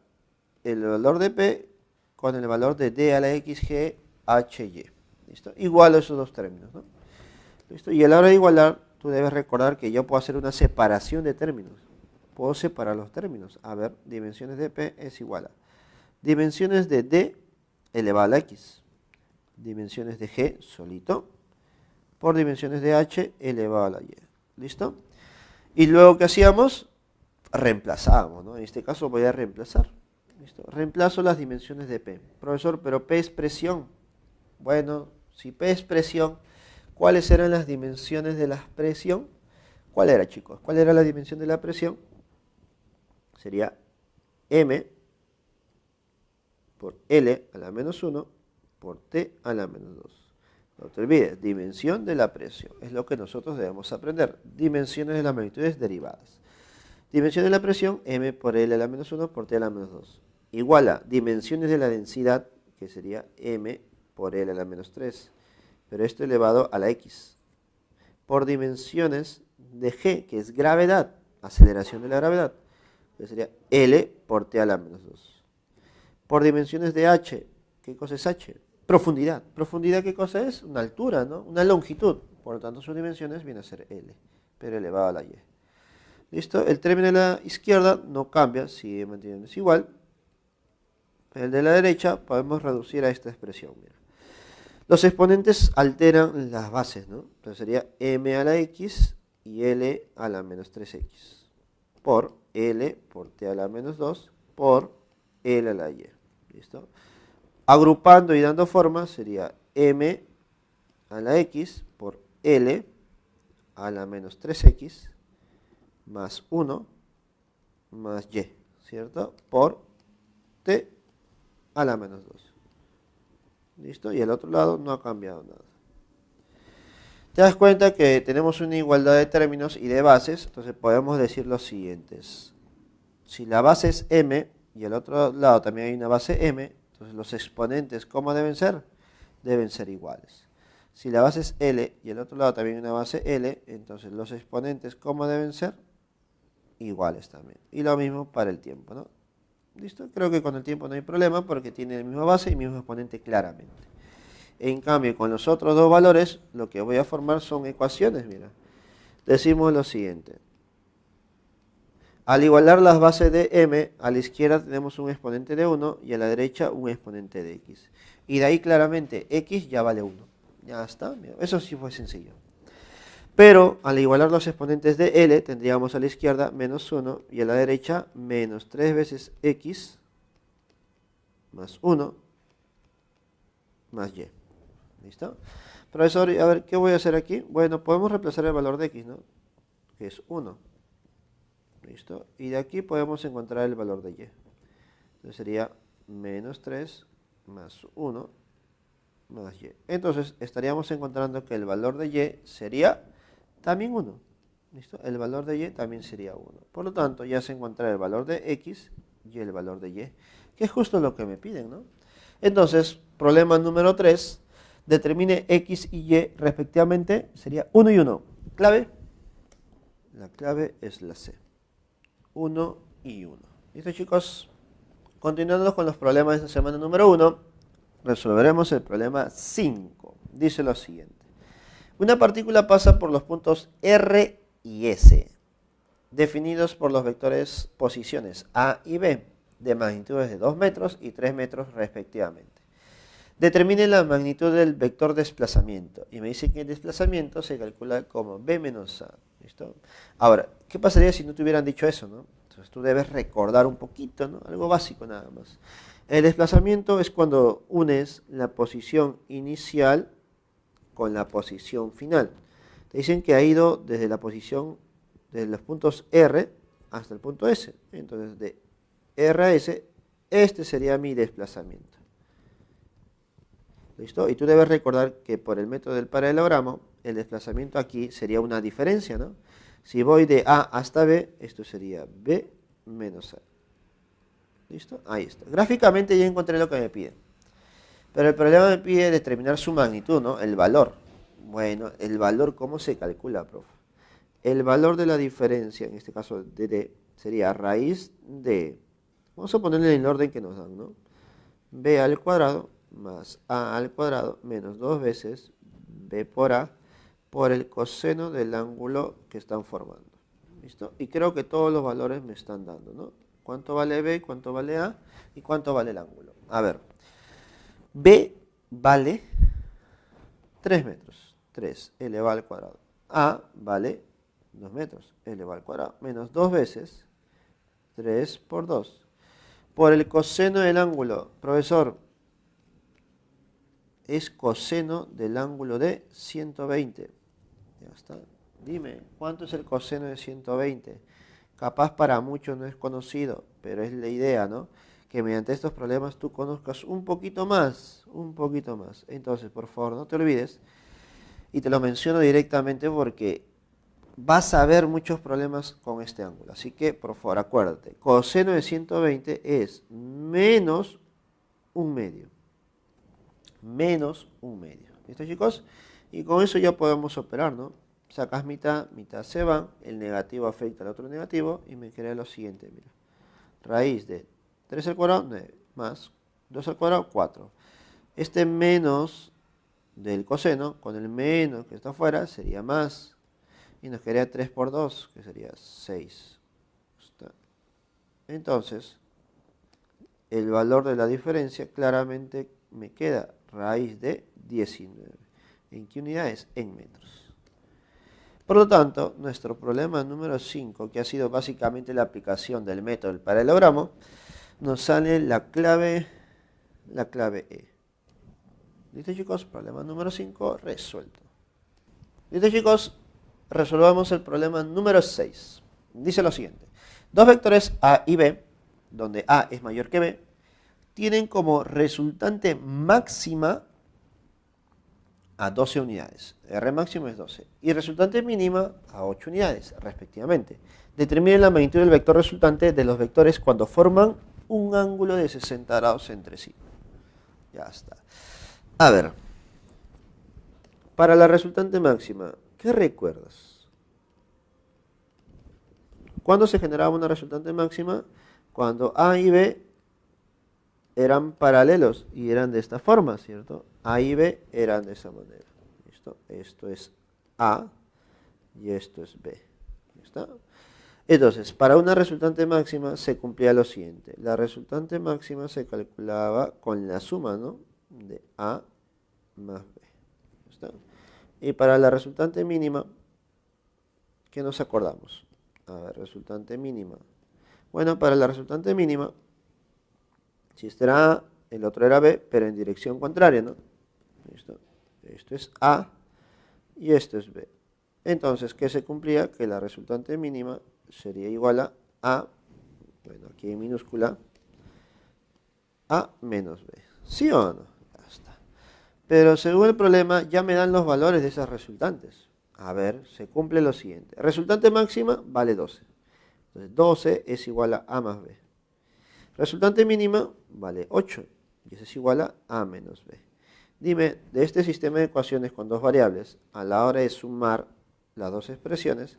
el valor de P con el valor de D a la X, G, H, Y. ¿Listo? Igualo esos dos términos, ¿no? ¿Listo? Y a la hora de igualar, tú debes recordar que yo puedo hacer una separación de términos. Puedo separar los términos. A ver, dimensiones de P es igual a dimensiones de D elevado a la X, dimensiones de G solito, por dimensiones de H elevado a la Y. ¿Listo? Y luego, ¿qué hacíamos? Reemplazábamos, ¿no? En este caso voy a reemplazar. ¿Listo? Reemplazo las dimensiones de P. Profesor, pero P es presión. Bueno, si P es presión, ¿cuáles eran las dimensiones de la presión? ¿Cuál era, chicos? ¿Cuál era la dimensión de la presión? Sería M por L a la menos 1 por T a la menos 2. No te olvides, dimensión de la presión. Es lo que nosotros debemos aprender. Dimensiones de las magnitudes derivadas. Dimensión de la presión, M por L a la menos 1 por T a la menos 2. Igual a dimensiones de la densidad, que sería M por L a la menos 3. Pero esto elevado a la X. Por dimensiones de G, que es gravedad, aceleración de la gravedad, que sería L por T a la menos 2. Por dimensiones de H, ¿qué cosa es H? Profundidad. ¿Profundidad qué cosa es? Una altura, ¿no? Una longitud. Por lo tanto, sus dimensiones viene a ser L, pero elevado a la Y. ¿Listo? El término de la izquierda no cambia, sigue manteniéndose igual. El de la derecha podemos reducir a esta expresión. Mira. Los exponentes alteran las bases, ¿no? Entonces sería M a la X y L a la menos 3X. Por L por T a la menos 2 por L a la Y. ¿Listo? Agrupando y dando forma sería M a la X por L a la menos 3X más 1 más Y, ¿cierto? Por T a la menos 2. ¿Listo? Y el otro lado no ha cambiado nada. Te das cuenta que tenemos una igualdad de términos y de bases, entonces podemos decir los siguientes. Si la base es M y al otro lado también hay una base M, entonces los exponentes, ¿cómo deben ser? Deben ser iguales. Si la base es L y al otro lado también hay una base L, entonces los exponentes, ¿cómo deben ser? Iguales también. Y lo mismo para el tiempo, ¿no? ¿Listo? Creo que con el tiempo no hay problema porque tiene la misma base y el mismo exponente claramente. En cambio, con los otros dos valores, lo que voy a formar son ecuaciones, mira. Decimos lo siguiente. Al igualar las bases de M, a la izquierda tenemos un exponente de 1 y a la derecha un exponente de X. Y de ahí claramente X ya vale 1. Ya está, mira. Eso sí fue sencillo. Pero al igualar los exponentes de L, tendríamos a la izquierda menos 1 y a la derecha menos 3 veces X más 1 más Y. ¿Listo? Profesor, a ver, ¿qué voy a hacer aquí? Bueno, podemos reemplazar el valor de X, ¿no? Que es 1. ¿Listo? Y de aquí podemos encontrar el valor de Y. Entonces sería menos 3 más 1 más Y. Entonces estaríamos encontrando que el valor de Y sería también 1. ¿Listo? El valor de Y también sería 1. Por lo tanto, ya se encuentra el valor de X y el valor de Y, que es justo lo que me piden, ¿no? Entonces, problema número 3, determine X y Y respectivamente, sería 1 y 1. ¿Clave? La clave es la C. 1 y 1. ¿Listo, chicos? Continuando con los problemas de esta semana número 1, resolveremos el problema 5. Dice lo siguiente. Una partícula pasa por los puntos R y S, definidos por los vectores posiciones A y B, de magnitudes de 2 metros y 3 metros respectivamente. Determine la magnitud del vector desplazamiento. Y me dice que el desplazamiento se calcula como B menos A. ¿Listo? Ahora, ¿qué pasaría si no te hubieran dicho eso, no? Entonces tú debes recordar un poquito, ¿no? Algo básico nada más. El desplazamiento es cuando unes la posición inicial con la posición final. Te dicen que ha ido desde la posición, desde los puntos R hasta el punto S. Entonces, de R a S, este sería mi desplazamiento. ¿Listo? Y tú debes recordar que por el método del paralelogramo, el desplazamiento aquí sería una diferencia, ¿no? Si voy de A hasta B, esto sería B menos A. ¿Listo? Ahí está. Gráficamente ya encontré lo que me pide. Pero el problema me pide determinar su magnitud, ¿no? El valor. Bueno, el valor, ¿cómo se calcula, profe? El valor de la diferencia, en este caso de D, sería raíz de, vamos a ponerle en el orden que nos dan, ¿no? B al cuadrado más A al cuadrado menos 2 veces B por A por el coseno del ángulo que están formando. ¿Listo? Y creo que todos los valores me están dando, ¿no? ¿Cuánto vale B? ¿Cuánto vale A? ¿Y cuánto vale el ángulo? A ver. B vale 3 metros. 3 elevado al cuadrado. A vale 2 metros elevado al cuadrado. Menos 2 veces 3 por 2. Por el coseno del ángulo. Profesor, es coseno del ángulo de 120. Ya está. Dime, ¿cuánto es el coseno de 120? Capaz para muchos no es conocido, pero es la idea, ¿no? que mediante estos problemas tú conozcas un poquito más, Entonces, por favor, no te olvides, y te lo menciono directamente porque vas a ver muchos problemas con este ángulo. Así que, por favor, acuérdate, coseno de 120 es menos un medio. Menos un medio. ¿Listo, chicos? Y con eso ya podemos operar, ¿no? Sacas mitad, mitad se van, el negativo afecta al otro negativo y me queda lo siguiente, mira. Raíz de 3 al cuadrado, 9, más 2 al cuadrado, 4. Este menos del coseno, con el menos que está afuera, sería más. Y nos quedaría 3 por 2, que sería 6. Entonces, el valor de la diferencia claramente me queda raíz de 19. ¿En qué unidades? En metros. Por lo tanto, nuestro problema número 5, que ha sido básicamente la aplicación del método del paralelogramo, nos sale la clave E. ¿Listo, chicos? Problema número 5 resuelto. ¿Listo, chicos? Resolvamos el problema número 6. Dice lo siguiente. Dos vectores A y B, donde A es mayor que B, tienen como resultante máxima a 12 unidades. R máximo es 12. Y resultante mínima a 8 unidades, respectivamente. Determinen la magnitud del vector resultante de los vectores cuando forman un ángulo de 60 grados entre sí. Ya está. A ver. Para la resultante máxima, ¿qué recuerdas? ¿Cuándo se generaba una resultante máxima? Cuando A y B eran paralelos y eran de esta forma, ¿cierto? A y B eran de esa manera. ¿Listo? Esto es A y esto es B. ¿Listo? Entonces, para una resultante máxima se cumplía lo siguiente. La resultante máxima se calculaba con la suma, ¿no? De A más B. ¿Listo? Y para la resultante mínima, ¿qué nos acordamos? A ver, resultante mínima. Bueno, para la resultante mínima, si este era A, el otro era B, pero en dirección contraria, ¿no? ¿Listo? Esto es A y esto es B. Entonces, ¿qué se cumplía? Que la resultante mínima sería igual a, bueno, aquí en minúscula, A menos B. ¿Sí o no? Ya está. Pero según el problema, ya me dan los valores de esas resultantes. A ver, se cumple lo siguiente. Resultante máxima vale 12. Entonces, 12 es igual a más B. Resultante mínima vale 8. Y eso es igual a menos B. Dime, de este sistema de ecuaciones con dos variables, a la hora de sumar las dos expresiones,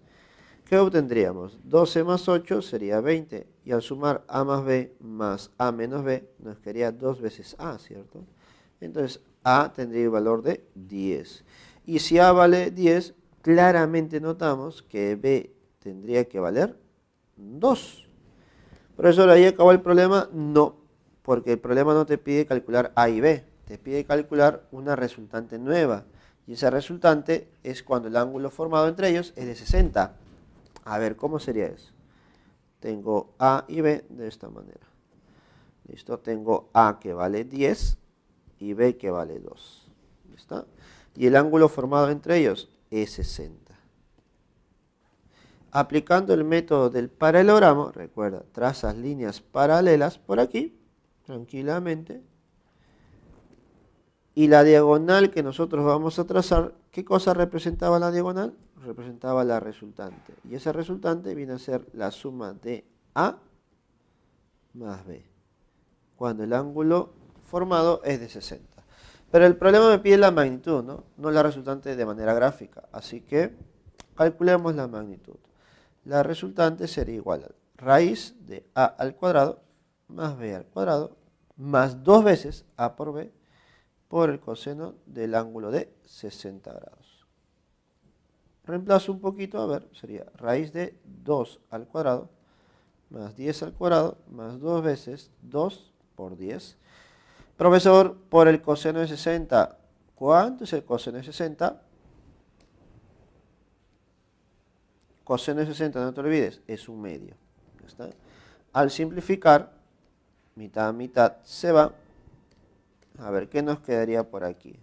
¿qué obtendríamos? 12 más 8 sería 20. Y al sumar A más B más A menos B, nos quedaría 2 veces A, ¿cierto? Entonces, A tendría el valor de 10. Y si A vale 10, claramente notamos que B tendría que valer 2. Profesor, ¿ahí acabó el problema? No, porque el problema no te pide calcular A y B, te pide calcular una resultante nueva. Y esa resultante es cuando el ángulo formado entre ellos es de 60. A ver, ¿cómo sería eso? Tengo A y B de esta manera. ¿Listo? Tengo A que vale 10 y B que vale 2. ¿Listo? Y el ángulo formado entre ellos es 60. Aplicando el método del paralelogramo, recuerda, trazas líneas paralelas por aquí, tranquilamente. Y la diagonal que nosotros vamos a trazar, ¿qué cosa representaba la diagonal? Representaba la resultante. Y esa resultante viene a ser la suma de A más B, cuando el ángulo formado es de 60. Pero el problema me pide la magnitud, ¿no? No la resultante de manera gráfica. Así que calculemos la magnitud. La resultante sería igual a raíz de A al cuadrado más B al cuadrado más 2 veces A por B por el coseno del ángulo de 60 grados. Reemplazo un poquito, a ver, sería raíz de 2 al cuadrado más 10 al cuadrado más 2 veces 2 por 10. Profesor, por el coseno de 60, ¿cuánto es el coseno de 60? Coseno de 60, no te olvides, es un medio. ¿Está? Al simplificar, mitad a mitad se va. A ver, ¿qué nos quedaría por aquí?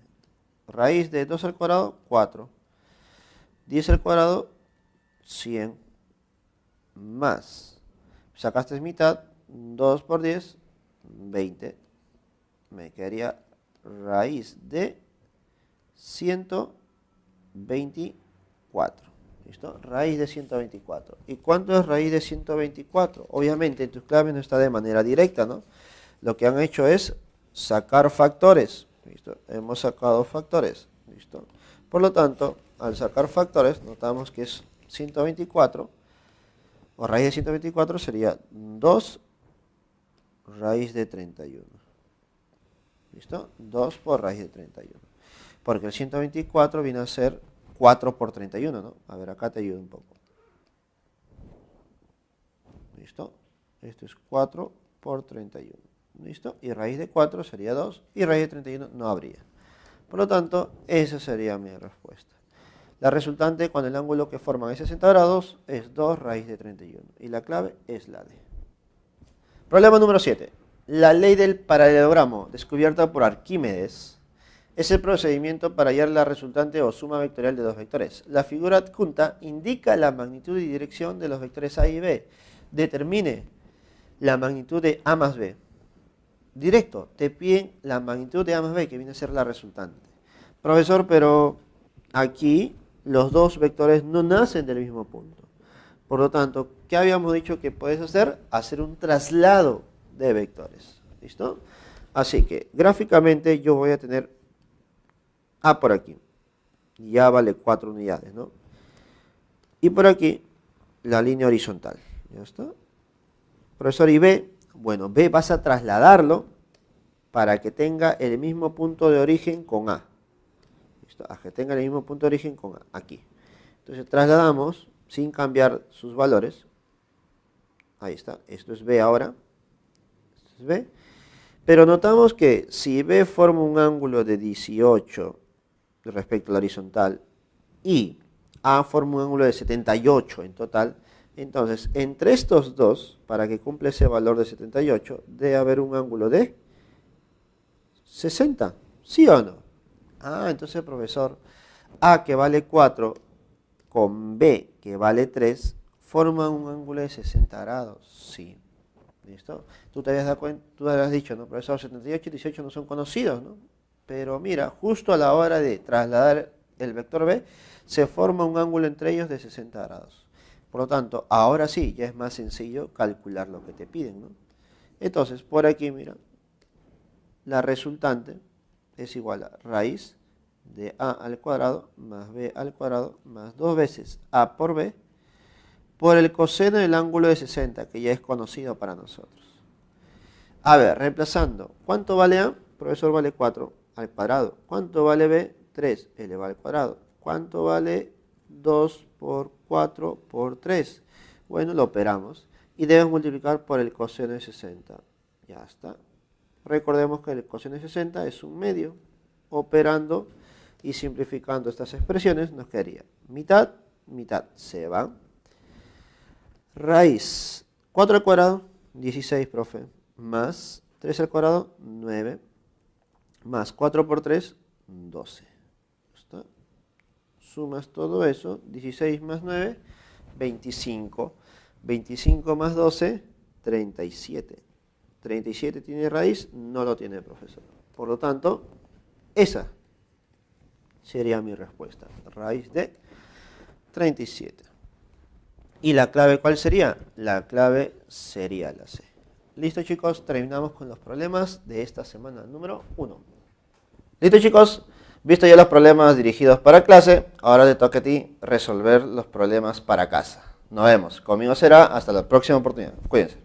Raíz de 2 al cuadrado, 4. 10 al cuadrado, 100. Más. Sacaste mitad, 2 por 10, 20, me quedaría raíz de 124. ¿Listo? Raíz de 124. ¿Y cuánto es raíz de 124? Obviamente en tus claves no está de manera directa, ¿no? Lo que han hecho es sacar factores. ¿Listo? Hemos sacado factores. ¿Listo? Por lo tanto, al sacar factores, notamos que es 124, o raíz de 124 sería 2 raíz de 31. ¿Listo? 2 por raíz de 31. Porque el 124 viene a ser 4 por 31, ¿no? A ver, acá te ayudo un poco. ¿Listo? Esto es 4 por 31. ¿Listo? Y raíz de 4 sería 2 y raíz de 31 no habría. Por lo tanto, esa sería mi respuesta. La resultante con el ángulo que forman es 60 grados es 2 raíz de 31. Y la clave es la D. Problema número 7. La ley del paralelogramo, descubierta por Arquímedes, es el procedimiento para hallar la resultante o suma vectorial de dos vectores. La figura adjunta indica la magnitud y dirección de los vectores A y B. Determine la magnitud de A más B. Directo, te piden la magnitud de A más B, que viene a ser la resultante. Profesor, pero aquí los dos vectores no nacen del mismo punto. Por lo tanto, ¿qué habíamos dicho que puedes hacer? Hacer un traslado de vectores. ¿Listo? Así que, gráficamente, yo voy a tener A por aquí. Ya vale 4 unidades, ¿no? Y por aquí, la línea horizontal. ¿Ya está? Profesor, ¿y B? Bueno, B vas a trasladarlo para que tenga el mismo punto de origen con A. ¿Listo? A que tenga el mismo punto de origen con A. Aquí. Entonces, trasladamos sin cambiar sus valores. Ahí está. Esto es B ahora. Esto es B. Pero notamos que si B forma un ángulo de 18 respecto a la horizontal y A forma un ángulo de 78 en total, entonces entre estos dos, para que cumpla ese valor de 78, debe haber un ángulo de 60. ¿Sí o no? Ah, entonces profesor, A que vale 4 con B que vale 3 forman un ángulo de 60 grados. Sí. ¿Listo? Tú te habías dado cuenta, tú habías dicho, ¿no? Profesor, 78 y 18 no son conocidos, ¿no? Pero mira, justo a la hora de trasladar el vector B, se forma un ángulo entre ellos de 60 grados. Por lo tanto, ahora sí, ya es más sencillo calcular lo que te piden, ¿no? Entonces, por aquí, mira, la resultante es igual a raíz de A al cuadrado más B al cuadrado más 2 veces A por B por el coseno del ángulo de 60, que ya es conocido para nosotros. A ver, reemplazando, ¿cuánto vale A? Profesor, vale 4 al cuadrado. ¿Cuánto vale B? 3 elevado al cuadrado. ¿Cuánto vale 2 por 4 por 3? Bueno, lo operamos y debemos multiplicar por el coseno de 60. Ya está. Recordemos que el coseno de 60 es un medio. Operando y simplificando estas expresiones nos quedaría mitad, mitad se va. Raíz 4 al cuadrado, 16, profe, más 3 al cuadrado, 9, más 4 por 3, 12. ¿Está? Sumas todo eso, 16 más 9, 25. 25 más 12, 37. 37 tiene raíz, no lo tiene, profesor. Por lo tanto, esa sería mi respuesta. Raíz de 37. ¿Y la clave cuál sería? La clave sería la C. Listo, chicos, terminamos con los problemas de esta semana número 1. Listo, chicos, visto ya los problemas dirigidos para clase, ahora te toca a ti resolver los problemas para casa. Nos vemos. Conmigo será hasta la próxima oportunidad. Cuídense.